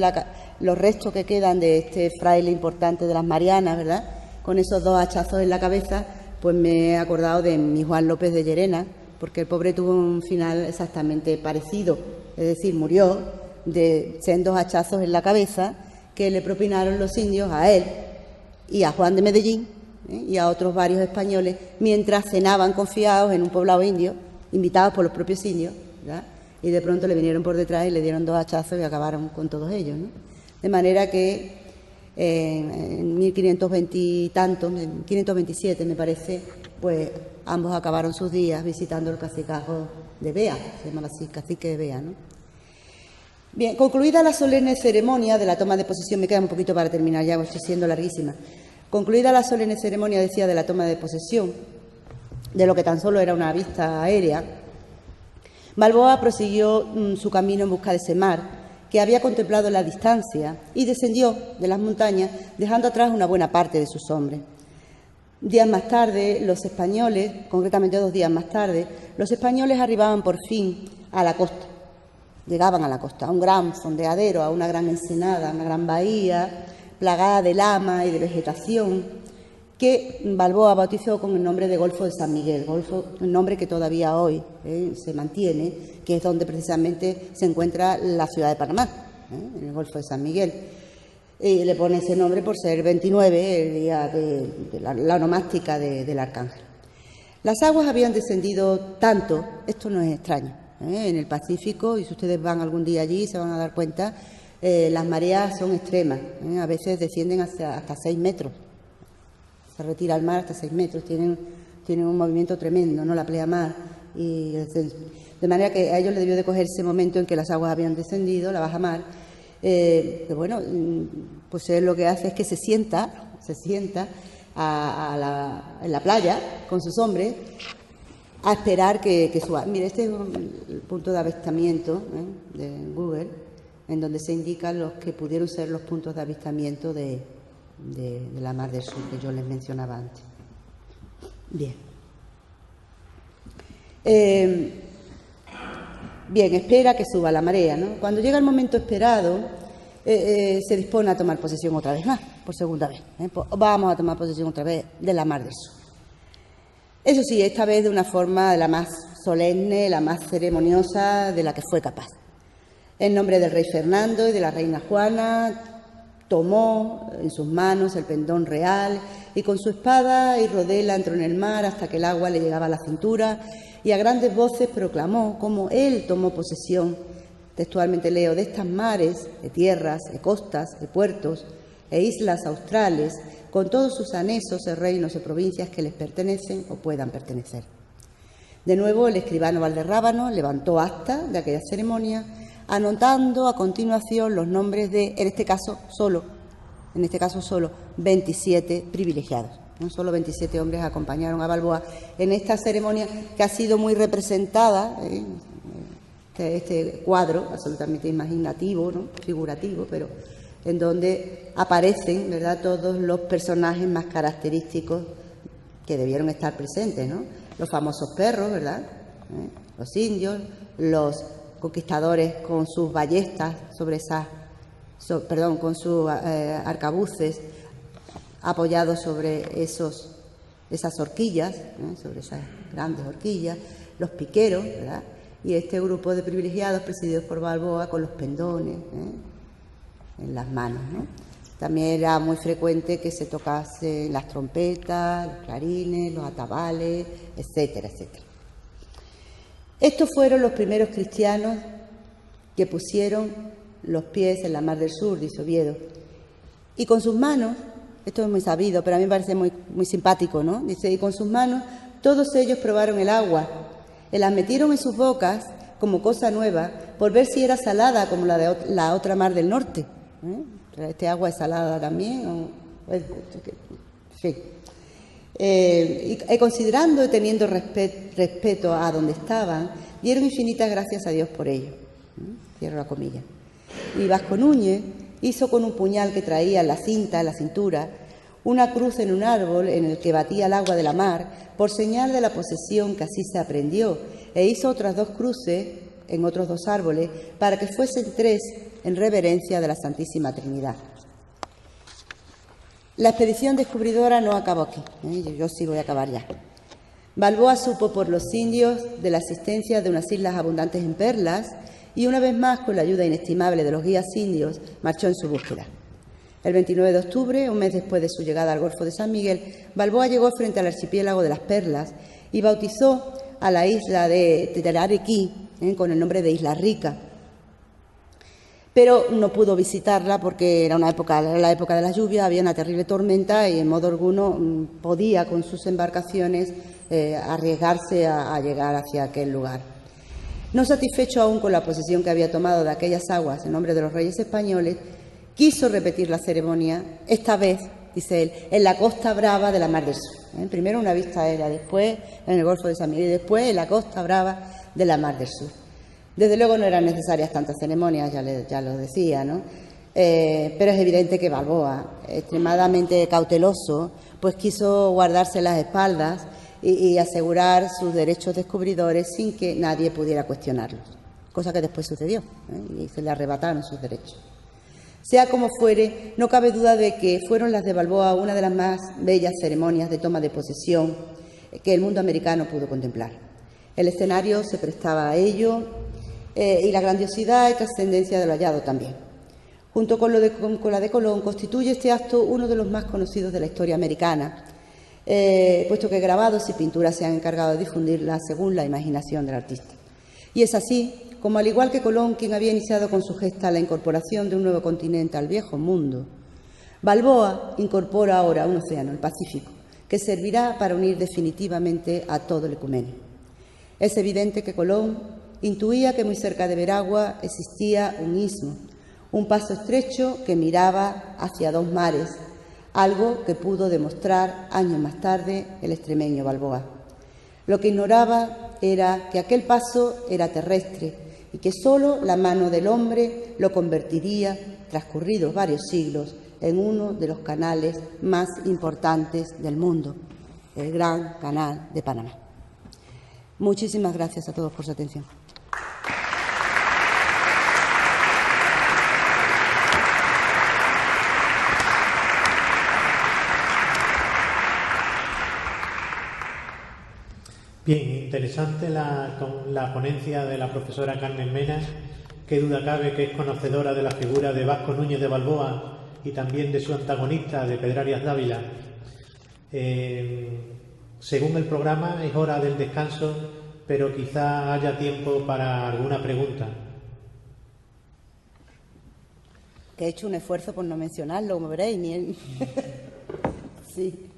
los restos que quedan de este fraile importante de las Marianas, ¿verdad?, con esos 2 hachazos en la cabeza, pues me he acordado de mi Juan López de Llerena, porque el pobre tuvo un final exactamente parecido, es decir, murió de sendos hachazos en la cabeza que le propinaron los indios a él y a Juan de Medellín y a otros varios españoles mientras cenaban confiados en un poblado indio, invitados por los propios indios, ¿verdad? Y de pronto le vinieron por detrás y le dieron 2 hachazos y acabaron con todos ellos, ¿no? De manera que en 1520 y tantos, en 527 me parece, pues ambos acabaron sus días visitando el cacicazgo de Bea, se llamaba así, cacique de Bea, ¿no? Bien, concluida la solemne ceremonia de la toma de posesión, me queda un poquito para terminar ya, estoy siendo larguísima. Concluida la solemne ceremonia, decía, de la toma de posesión, de lo que tan solo era una vista aérea, Balboa prosiguió su camino en busca de ese mar que había contemplado en la distancia y descendió de las montañas, dejando atrás una buena parte de sus hombres. Días más tarde, los españoles, concretamente 2 días más tarde, los españoles arribaban por fin a la costa. Llegaban a la costa, a un gran fondeadero, a una gran ensenada, a una gran bahía, plagada de lama y de vegetación, que Balboa bautizó con el nombre de Golfo de San Miguel, un nombre que todavía hoy se mantiene, que es donde precisamente se encuentra la ciudad de Panamá, en el Golfo de San Miguel. Y le pone ese nombre por ser 29, el día de la onomástica del Arcángel. Las aguas habían descendido tanto, esto no es extraño, en el Pacífico, y si ustedes van algún día allí se van a dar cuenta, las mareas son extremas, a veces descienden hasta 6 metros. Se retira al mar hasta 6 metros, tienen un movimiento tremendo, ¿no? La pleamar. De manera que a ellos les debió de coger ese momento en que las aguas habían descendido, la bajamar. Que bueno, pues él lo que hace es que se sienta en la playa con sus hombres a esperar que suba. Mire, este es el punto de avistamiento de Google, en donde se indican los que pudieron ser los puntos de avistamiento de la Mar del Sur, que yo les mencionaba antes. Bien. Bien, espera que suba la marea, ¿no? Cuando llega el momento esperado, se dispone a tomar posesión otra vez más, por segunda vez. Vamos a tomar posesión otra vez de la Mar del Sur. Eso sí, esta vez de una forma de la más solemne, la más ceremoniosa de la que fue capaz. En nombre del rey Fernando y de la reina Juana, tomó en sus manos el pendón real y con su espada y rodela entró en el mar hasta que el agua le llegaba a la cintura y a grandes voces proclamó cómo él tomó posesión, textualmente leo, de estas mares, de tierras, de costas, de puertos e islas australes, con todos sus anexos de reinos y provincias que les pertenecen o puedan pertenecer. De nuevo, el escribano Valderrábano levantó acta de aquella ceremonia, anotando a continuación los nombres de, en este caso solo, 27 privilegiados. No solo 27 hombres acompañaron a Balboa en esta ceremonia que ha sido muy representada, este cuadro absolutamente imaginativo, ¿no? Figurativo, pero en donde aparecen, ¿verdad?, todos los personajes más característicos que debieron estar presentes, ¿no? Los famosos perros, ¿verdad?, los indios, los conquistadores con sus ballestas con sus arcabuces apoyados sobre esas horquillas, sobre esas grandes horquillas, los piqueros, ¿verdad?, y este grupo de privilegiados presididos por Balboa con los pendones en las manos, ¿no? También era muy frecuente que se tocase las trompetas, los clarines, los atabales, etcétera, etcétera. Estos fueron los primeros cristianos que pusieron los pies en la Mar del Sur, dice Oviedo. Y con sus manos, esto es muy sabido, pero a mí me parece muy, muy simpático, ¿no? Dice, y con sus manos todos ellos probaron el agua, y las metieron en sus bocas como cosa nueva, por ver si era salada como la otra mar del norte. Este agua es salada también, en fin. Y considerando y teniendo respeto a donde estaban, dieron infinitas gracias a Dios por ello. Cierro la comilla. Y Vasco Núñez hizo con un puñal que traía en la cinta, en la cintura, una cruz en un árbol en el que batía el agua de la mar, por señal de la posesión que así se aprendió, e hizo otras 2 cruces en otros 2 árboles, para que fuesen 3 en reverencia de la Santísima Trinidad. La expedición descubridora no acabó aquí. Yo sí voy a acabar ya. Balboa supo por los indios de la existencia de unas islas abundantes en perlas y, una vez más, con la ayuda inestimable de los guías indios, marchó en su búsqueda. El 29 de octubre, un mes después de su llegada al Golfo de San Miguel, Balboa llegó frente al archipiélago de las Perlas y bautizó a la isla de Teterarequí con el nombre de Isla Rica. Pero no pudo visitarla porque era la época de las lluvias, había una terrible tormenta y en modo alguno podía con sus embarcaciones arriesgarse a llegar hacia aquel lugar. No satisfecho aún con la posesión que había tomado de aquellas aguas en nombre de los reyes españoles, quiso repetir la ceremonia, esta vez, dice él, en la Costa Brava de la Mar del Sur. Primero una vista aérea, después en el Golfo de San Miguel y después en la Costa Brava de la Mar del Sur. Desde luego no eran necesarias tantas ceremonias, ya lo decía, ¿no? Pero es evidente que Balboa, extremadamente cauteloso, pues quiso guardarse las espaldas y asegurar sus derechos descubridores sin que nadie pudiera cuestionarlos, cosa que después sucedió, y se le arrebataron sus derechos. Sea como fuere, no cabe duda de que fueron las de Balboa una de las más bellas ceremonias de toma de posesión que el mundo americano pudo contemplar. El escenario se prestaba a ello y la grandiosidad y trascendencia de lo hallado también. Junto con la de Colón, constituye este acto uno de los más conocidos de la historia americana, puesto que grabados y pinturas se han encargado de difundirla según la imaginación del artista. Y es así como, al igual que Colón, quien había iniciado con su gesta la incorporación de un nuevo continente al viejo mundo, Balboa incorpora ahora un océano, el Pacífico, que servirá para unir definitivamente a todo el ecumenio. Es evidente que Colón intuía que muy cerca de Veragua existía un istmo, un paso estrecho que miraba hacia dos mares, algo que pudo demostrar años más tarde el extremeño Balboa. Lo que ignoraba era que aquel paso era terrestre y que sólo la mano del hombre lo convertiría, transcurridos varios siglos, en uno de los canales más importantes del mundo, el Gran Canal de Panamá. Muchísimas gracias a todos por su atención. Bien, interesante la ponencia de la profesora Carmen Mena. Qué duda cabe que es conocedora de la figura de Vasco Núñez de Balboa y también de su antagonista, de Pedrarias Dávila. Según el programa, es hora del descanso, pero quizá haya tiempo para alguna pregunta. Que he hecho un esfuerzo por no mencionarlo, como veréis. Sí.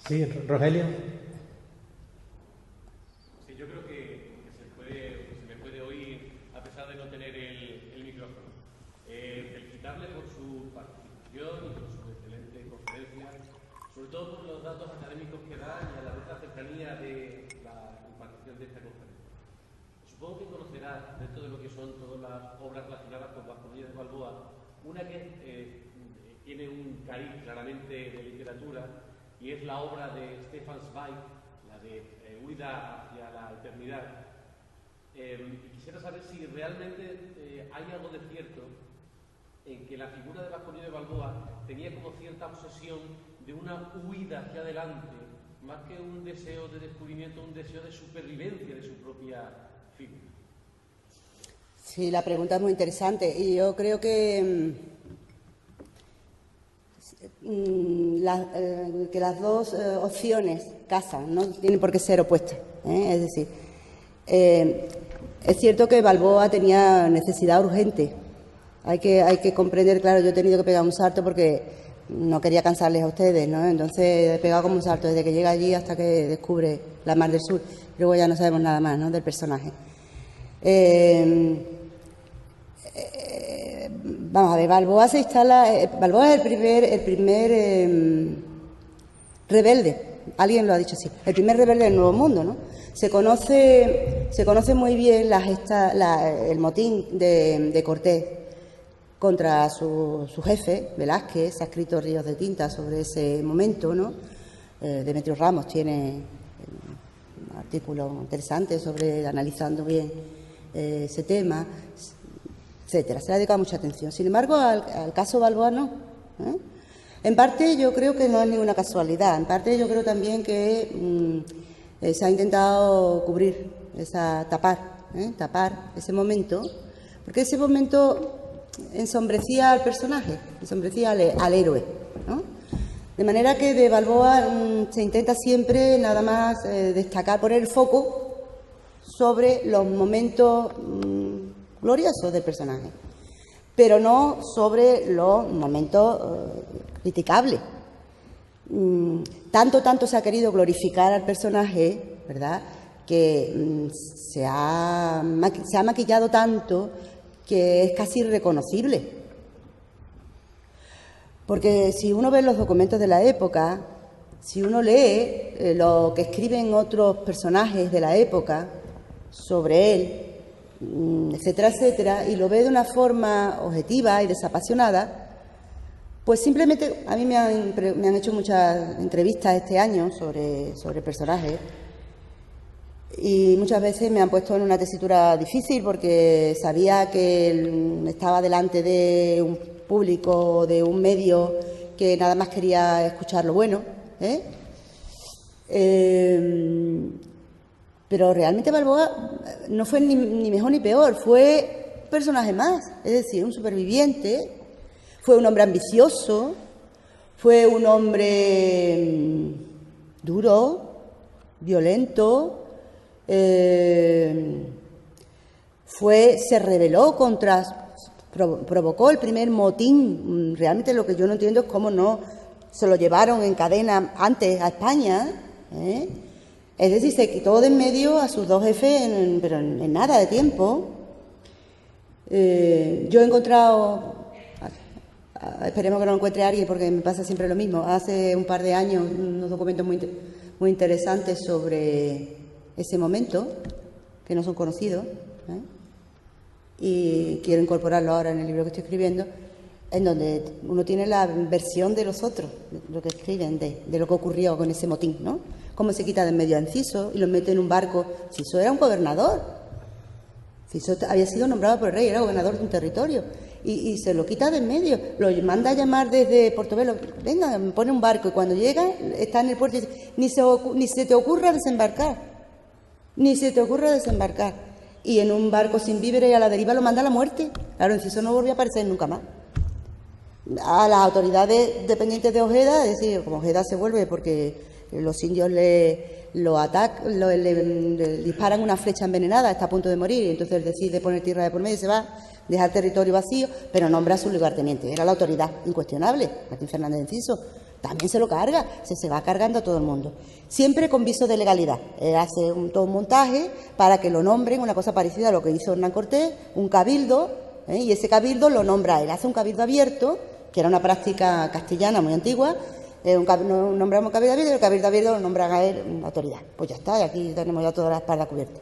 Sí, Rogelio. Yo creo que se me puede oír a pesar de no tener el micrófono. Felicitarle por su participación y por su excelente conferencia, sobre todo por los datos académicos que da y a la vez la cercanía de la impartición de esta conferencia. Supongo que conocerá, dentro de lo que son todas las obras relacionadas con Vasco Núñez de Balboa, una que tiene un cariz claramente de literatura y es la obra de Stefan Zweig, la de Huida hacia la eternidad. Quisiera saber si realmente hay algo de cierto en que la figura de Vasco Núñez de Balboa tenía como cierta obsesión de una huida hacia adelante, más que un deseo de descubrimiento, un deseo de supervivencia de su propia figura. Sí, la pregunta es muy interesante y yo creo que las dos opciones casan, no tienen por qué ser opuestas. Es decir, es cierto que Balboa tenía necesidad urgente. Hay que comprender, claro, yo he tenido que pegar un salto porque no quería cansarles a ustedes, ¿no? Entonces he pegado como un salto desde que llega allí hasta que descubre la Mar del Sur. Luego ya no sabemos nada más, ¿no?, del personaje. Vamos a ver, Balboa se instala. Balboa es el primer rebelde, alguien lo ha dicho así, el primer rebelde del Nuevo Mundo, ¿no? Se conoce muy bien el motín de Cortés contra su jefe, Velázquez. Se ha escrito ríos de tinta sobre ese momento, ¿no? Demetrio Ramos tiene un artículo interesante analizando bien ese tema, etcétera. Se le ha dedicado mucha atención. Sin embargo, al caso Balboa no. En parte yo creo que no es ninguna casualidad, en parte yo creo también que se ha intentado cubrir, tapar ese momento, porque ese momento ensombrecía al personaje, ensombrecía al héroe, ¿no? De manera que de Balboa se intenta siempre nada más destacar, poner el foco sobre los momentos gloriosos del personaje, pero no sobre los momentos criticables. Tanto se ha querido glorificar al personaje, ¿verdad?, que se ha maquillado tanto que es casi irreconocible. Porque si uno ve los documentos de la época, si uno lee lo que escriben otros personajes de la época sobre él, etcétera, etcétera, y lo ve de una forma objetiva y desapasionada, pues simplemente a mí me han hecho muchas entrevistas este año sobre personajes y muchas veces me han puesto en una tesitura difícil porque sabía que estaba delante de un público, de un medio que nada más quería escuchar lo bueno, pero realmente Balboa no fue ni mejor ni peor, fue un personaje más, es decir, un superviviente. Fue un hombre ambicioso, fue un hombre duro, violento, se rebeló provocó el primer motín. Realmente lo que yo no entiendo es cómo no se lo llevaron en cadena antes a España, Es decir, se quitó de en medio a sus dos jefes, pero en nada de tiempo. Yo he encontrado... Esperemos que no lo encuentre alguien porque me pasa siempre lo mismo. Hace un par de años unos documentos muy interesantes sobre ese momento, que no son conocidos, y quiero incorporarlo ahora en el libro que estoy escribiendo, en donde uno tiene la versión de los otros, lo que escriben, de lo que ocurrió con ese motín, ¿no? Cómo se quita de en medio a Enciso y lo mete en un barco. Ciso era un gobernador. Ciso había sido nombrado por el rey, era gobernador de un territorio. Y se lo quita de en medio, lo manda a llamar desde Portobelo, venga, me pone un barco, y cuando llega, está en el puerto y dice, ni se te ocurra desembarcar, ni se te ocurra desembarcar. Y en un barco sin víveres y a la deriva lo manda a la muerte. Claro, Enciso no volvió a aparecer nunca más. A las autoridades dependientes de Ojeda, es decir, como Ojeda se vuelve porque los indios le disparan una flecha envenenada, está a punto de morir, y entonces él decide poner tierra de por medio y se va, deja el territorio vacío, pero nombra a su lugarteniente. Era la autoridad incuestionable, Martín Fernández de Enciso. También se lo carga, se va cargando a todo el mundo. Siempre con viso de legalidad. Él hace todo un montaje para que lo nombren, una cosa parecida a lo que hizo Hernán Cortés, un cabildo, y ese cabildo lo nombra él. Hace un cabildo abierto, que era una práctica castellana muy antigua. Nombramos un cabildo abierto y el cabildo abierto lo nombra a él autoridad. Pues ya está, y aquí tenemos ya toda la espalda cubierta.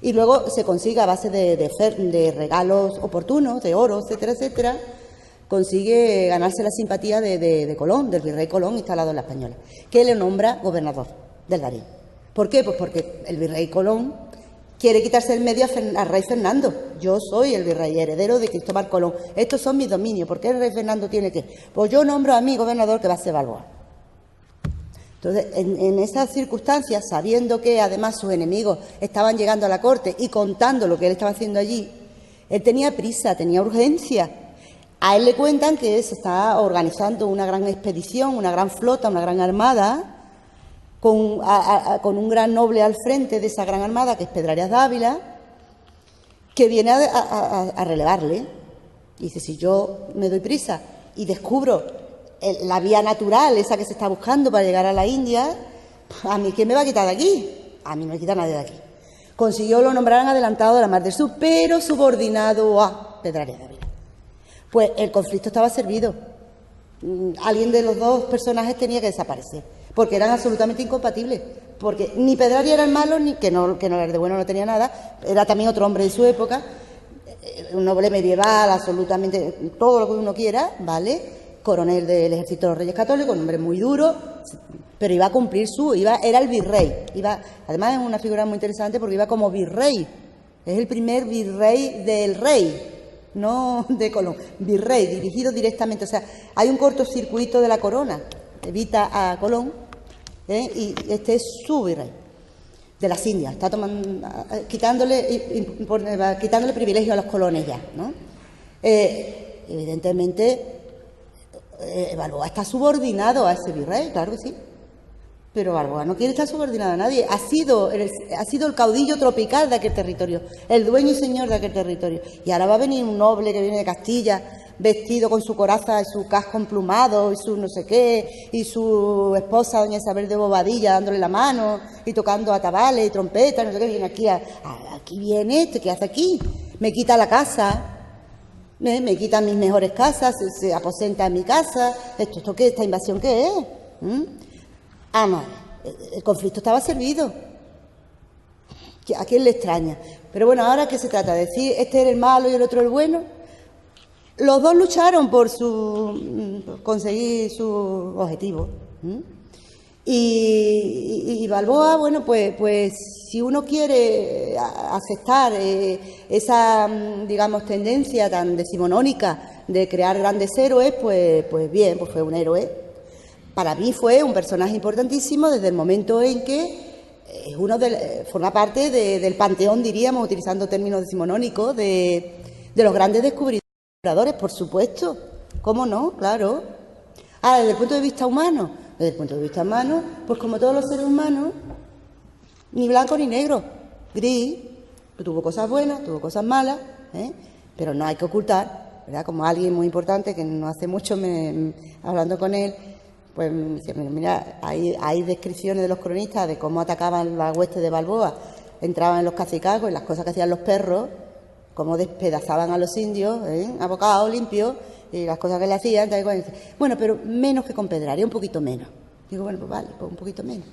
Y luego se consigue, a base de regalos oportunos, de oro, etcétera, etcétera, consigue ganarse la simpatía de Colón, del virrey Colón, instalado en la Española, que le nombra gobernador del Darién. ¿Por qué? Pues porque el virrey Colón quiere quitarse el medio al rey Fernando. Yo soy el virrey heredero de Cristóbal Colón. Estos son mis dominios. ¿Por qué el rey Fernando tiene que? Pues yo nombro a mi gobernador, que va a ser Balboa. Entonces, en esas circunstancias, sabiendo que además sus enemigos estaban llegando a la corte y contando lo que él estaba haciendo allí, él tenía prisa, tenía urgencia. A él le cuentan que se está organizando una gran expedición, una gran flota, una gran armada, con un gran noble al frente de esa gran armada, que es Pedrarias Dávila, que viene a relevarle. Y dice, si yo me doy prisa y descubro la vía natural, esa que se está buscando para llegar a la India, ¿a mí quién me va a quitar de aquí? A mí no me quita nadie de aquí. Consiguió lo nombraran adelantado de la Mar del Sur, pero subordinado a Pedrarias Dávila. Pues el conflicto estaba servido. Alguien de los dos personajes tenía que desaparecer, porque eran absolutamente incompatibles. Porque ni Pedrarias era el malo, ni que no era de bueno, no tenía nada, era también otro hombre de su época, un noble medieval, absolutamente todo lo que uno quiera, ¿vale? Coronel del ejército de los Reyes Católicos, un hombre muy duro, pero iba a cumplir era el virrey. Además es una figura muy interesante porque iba como virrey, es el primer virrey del rey, no de Colón, virrey, dirigido directamente. O sea, hay un cortocircuito de la corona, evita a Colón, y este es su virrey de las Indias. Está quitándole privilegio a los colones ya, ¿no? Evidentemente, Balboa está subordinado a ese virrey, claro que sí. Pero Balboa no quiere estar subordinado a nadie. Ha sido el caudillo tropical de aquel territorio, el dueño y señor de aquel territorio. Y ahora va a venir un noble que viene de Castilla, vestido con su coraza y su casco emplumado y su no sé qué, y su esposa, doña Isabel de Bobadilla, dándole la mano y tocando atabales y trompetas, no sé qué. Viene aquí, aquí viene este, ¿qué hace aquí? Me quita la casa, me quita mis mejores casas, se aposenta en mi casa. ¿Esto qué? ¿Esta invasión qué es? No, el conflicto estaba servido. ¿A quién le extraña? Pero bueno, ¿ahora qué se trata? ¿De decir este era el malo y el otro el bueno? Los dos lucharon por conseguir su objetivo. Y Balboa, bueno, pues si uno quiere aceptar esa, digamos, tendencia tan decimonónica de crear grandes héroes, pues bien, pues fue un héroe. Para mí fue un personaje importantísimo desde el momento en que forma parte del panteón, diríamos, utilizando términos decimonónicos, de los grandes descubridores, por supuesto. ¿Cómo no? Claro. Desde el punto de vista humano. Desde el punto de vista humano, pues como todos los seres humanos, ni blanco ni negro, gris. Tuvo cosas buenas, tuvo cosas malas, pero no hay que ocultar, ¿verdad? Como alguien muy importante que no hace mucho, hablando con él, pues mira, hay descripciones de los cronistas de cómo atacaban las huestes de Balboa, entraban en los cacicazgos y las cosas que hacían los perros, cómo despedazaban a los indios, a bocado limpio, y las cosas que le hacían. Bueno, pero menos que con Pedraria, un poquito menos. Digo, bueno, pues vale, pues un poquito menos.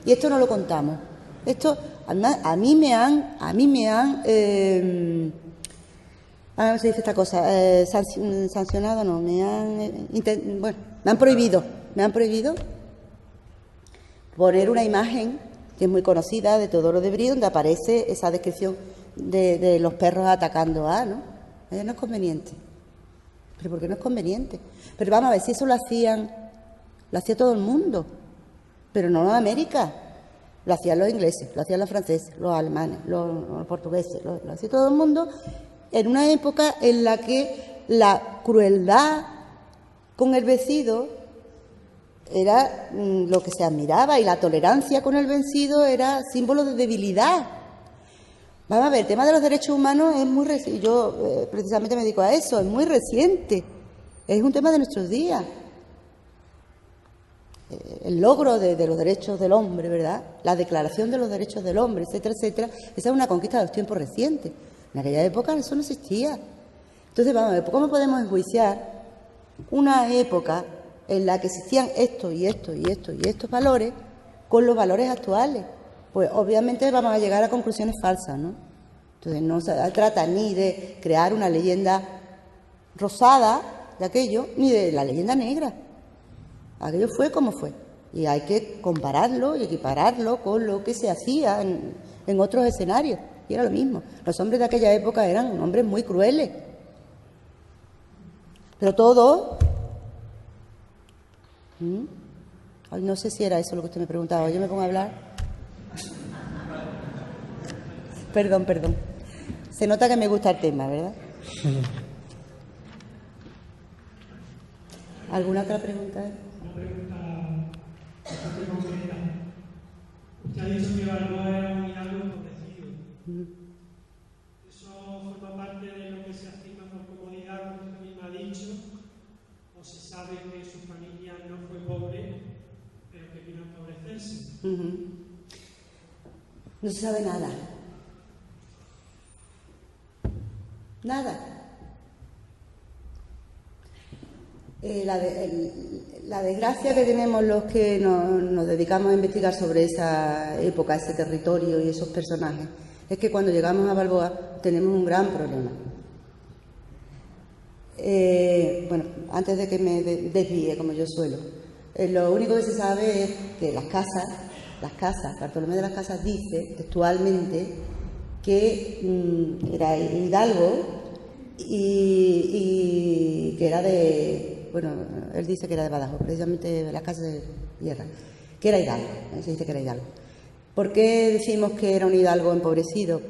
Y esto no lo contamos. Esto, además, a mí me han ¿cómo se dice esta cosa? Sancionado, no, me han prohibido poner una imagen que es muy conocida de Teodoro de Brie, donde aparece esa descripción de los perros atacando ¿no? No es conveniente. ¿Pero por qué no es conveniente? Pero vamos a ver, si eso lo hacía todo el mundo, pero no en América. Lo hacían los ingleses, lo hacían los franceses, los alemanes, los portugueses, lo hacía todo el mundo, en una época en la que la crueldad con el vencido era lo que se admiraba, y la tolerancia con el vencido era símbolo de debilidad. Vamos a ver, el tema de los derechos humanos es muy reciente. Yo precisamente me dedico a eso, es muy reciente. Es un tema de nuestros días. El logro de los derechos del hombre, ¿verdad? La declaración de los derechos del hombre, etcétera, etcétera. Esa es una conquista de los tiempos recientes. En aquella época eso no existía. Entonces, vamos a ver, ¿cómo podemos enjuiciar una época en la que existían estos valores con los valores actuales? Pues obviamente vamos a llegar a conclusiones falsas, ¿no? Entonces no se trata ni de crear una leyenda rosada de aquello, ni de la leyenda negra. Aquello fue como fue. Y hay que compararlo y equipararlo con lo que se hacía en otros escenarios. Y era lo mismo. Los hombres de aquella época eran hombres muy crueles. Pero todos... No sé si era eso lo que usted me preguntaba. Yo me pongo a hablar... Perdón. Se nota que me gusta el tema, ¿verdad? ¿Alguna otra pregunta? Una pregunta bastante concreta. Usted ha dicho que Balboa era un hidalgo empobrecido. ¿Eso forma parte de lo que se estima por comodidad, como usted misma ha dicho? ¿O se sabe que su familia no fue pobre, pero que vino a empobrecerse? No se sabe nada. Nada. La desgracia que tenemos los que nos dedicamos a investigar sobre esa época, ese territorio y esos personajes, es que cuando llegamos a Balboa tenemos un gran problema. Bueno, antes de que me desvíe, como yo suelo, lo único que se sabe es que las casas, Bartolomé de las Casas dice textualmente que era hidalgo y que era de, bueno, él dice que era de Badajoz, precisamente de las casas de Guerra, que era hidalgo, se dice que era hidalgo. ¿Por qué decimos que era un hidalgo empobrecido?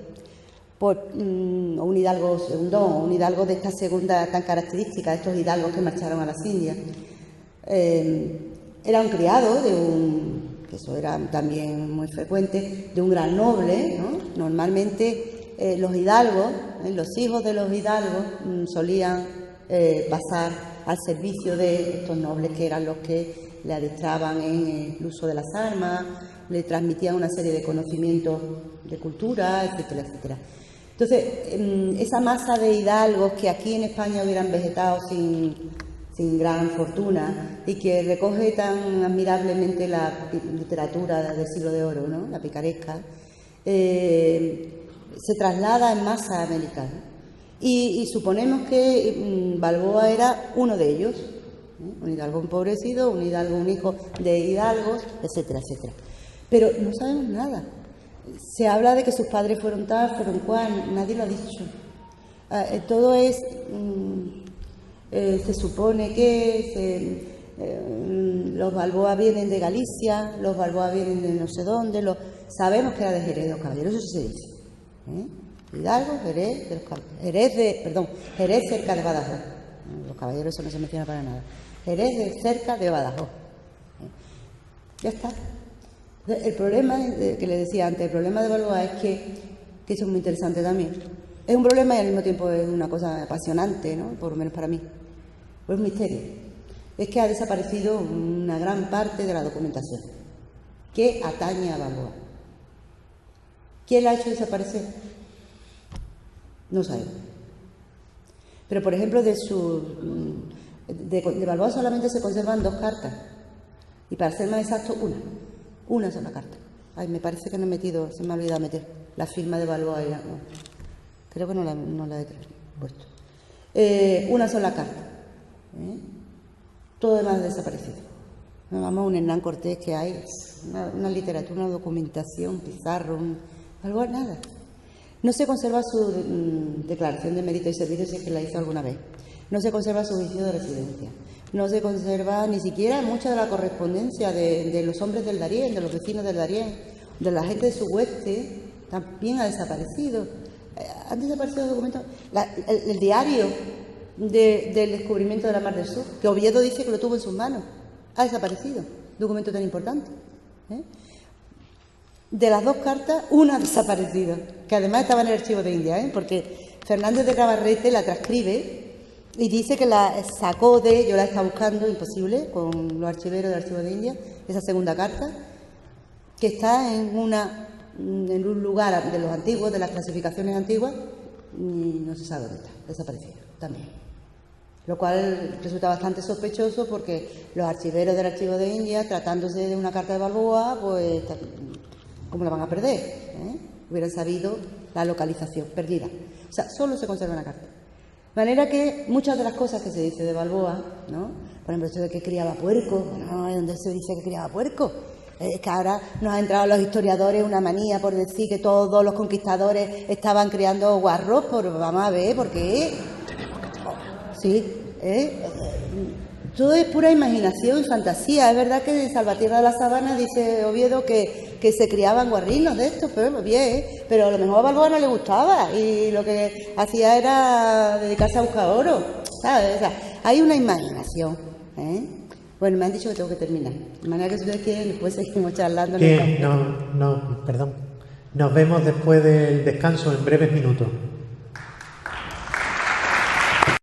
Pues un hidalgo segundón, un hidalgo de esta segunda tan característica, de estos hidalgos que marcharon a las Indias. Era un criado de que eso era también muy frecuente, de un gran noble, ¿no? Normalmente los hidalgos, los hijos de los hidalgos solían pasar al servicio de estos nobles, que eran los que le adestraban en el uso de las armas, le transmitían una serie de conocimientos de cultura, etcétera, etcétera. Entonces, esa masa de hidalgos que aquí en España hubieran vegetado sin gran fortuna y que recoge tan admirablemente la literatura del siglo de oro, ¿no? La picaresca, se traslada en masa a América. Y suponemos que Balboa era uno de ellos, un hidalgo empobrecido, un hidalgo, un hijo de hidalgos, etcétera, etcétera. Pero no sabemos nada. Se habla de que sus padres fueron tal, fueron cual, nadie lo ha dicho. Todo es, se supone que los Balboa vienen de Galicia, los Balboa vienen de no sé dónde, sabemos que era de Jerez de los Caballeros, eso sí se dice. Hidalgo, Jerez de los Caballeros, Jerez cerca de Badajoz. Los Caballeros eso no se menciona para nada. Jerez cerca de Badajoz. Ya está. El problema, que le decía antes, el problema de Balboa es que eso es muy interesante también. Es un problema y al mismo tiempo es una cosa apasionante, ¿no? Por lo menos para mí. Pues un misterio. Es que ha desaparecido una gran parte de la documentación que atañe a Balboa. ¿Quién la ha hecho desaparecer? No sabemos. Pero, por ejemplo, de Balboa solamente se conservan 2 cartas. Y para ser más exacto, una sola carta. Ay, me parece que no he metido, se me ha olvidado meter la firma de Balboa. No, creo que no la he puesto. Una sola carta. Todo demás desaparecido. Vamos a un Hernán Cortés que hay, una literatura, una documentación, Pizarro, Balboa, nada. No se conserva su declaración de mérito y servicio, si es que la hizo alguna vez. No se conserva su juicio de residencia. No se conserva ni siquiera mucha de la correspondencia de los hombres del Darién, de los vecinos del Darién, de la gente de su hueste, también ha desaparecido. Han desaparecido documentos. El diario del descubrimiento de la Mar del Sur, que Oviedo dice que lo tuvo en sus manos, ha desaparecido. Documento tan importante. De las 2 cartas, una ha desaparecido, que además estaba en el archivo de India, porque Fernández de Cabarrete la transcribe y dice que la sacó yo la estaba buscando, imposible, con los archiveros del archivo de India, esa segunda carta, que está en un lugar de los antiguos, de las clasificaciones antiguas, y no se sabe dónde está, desaparecido también. Lo cual resulta bastante sospechoso porque los archiveros del archivo de India, tratándose de una carta de Balboa, pues, ¿cómo la van a perder? Hubieran sabido la localización perdida. O sea, solo se conserva una carta. De manera que muchas de las cosas que se dice de Balboa, ¿no? Por ejemplo, esto de que criaba puerco, ¿no? ¿Dónde se dice que criaba puerco? Es que ahora nos ha entrado a los historiadores una manía por decir que todos los conquistadores estaban criando guarros, vamos a ver, ¿por qué? Sí, todo es pura imaginación y fantasía. Es verdad que en Salvatierra de la Sabana dice Oviedo que se criaban guarrinos de estos, pero bien, pero a lo mejor a Balboa no le gustaba y lo que hacía era dedicarse a buscar oro, ¿sabes? O sea, hay una imaginación, Bueno, me han dicho que tengo que terminar. De manera que si ustedes quieren, después seguimos charlando. Perdón. Nos vemos después del descanso en breves minutos.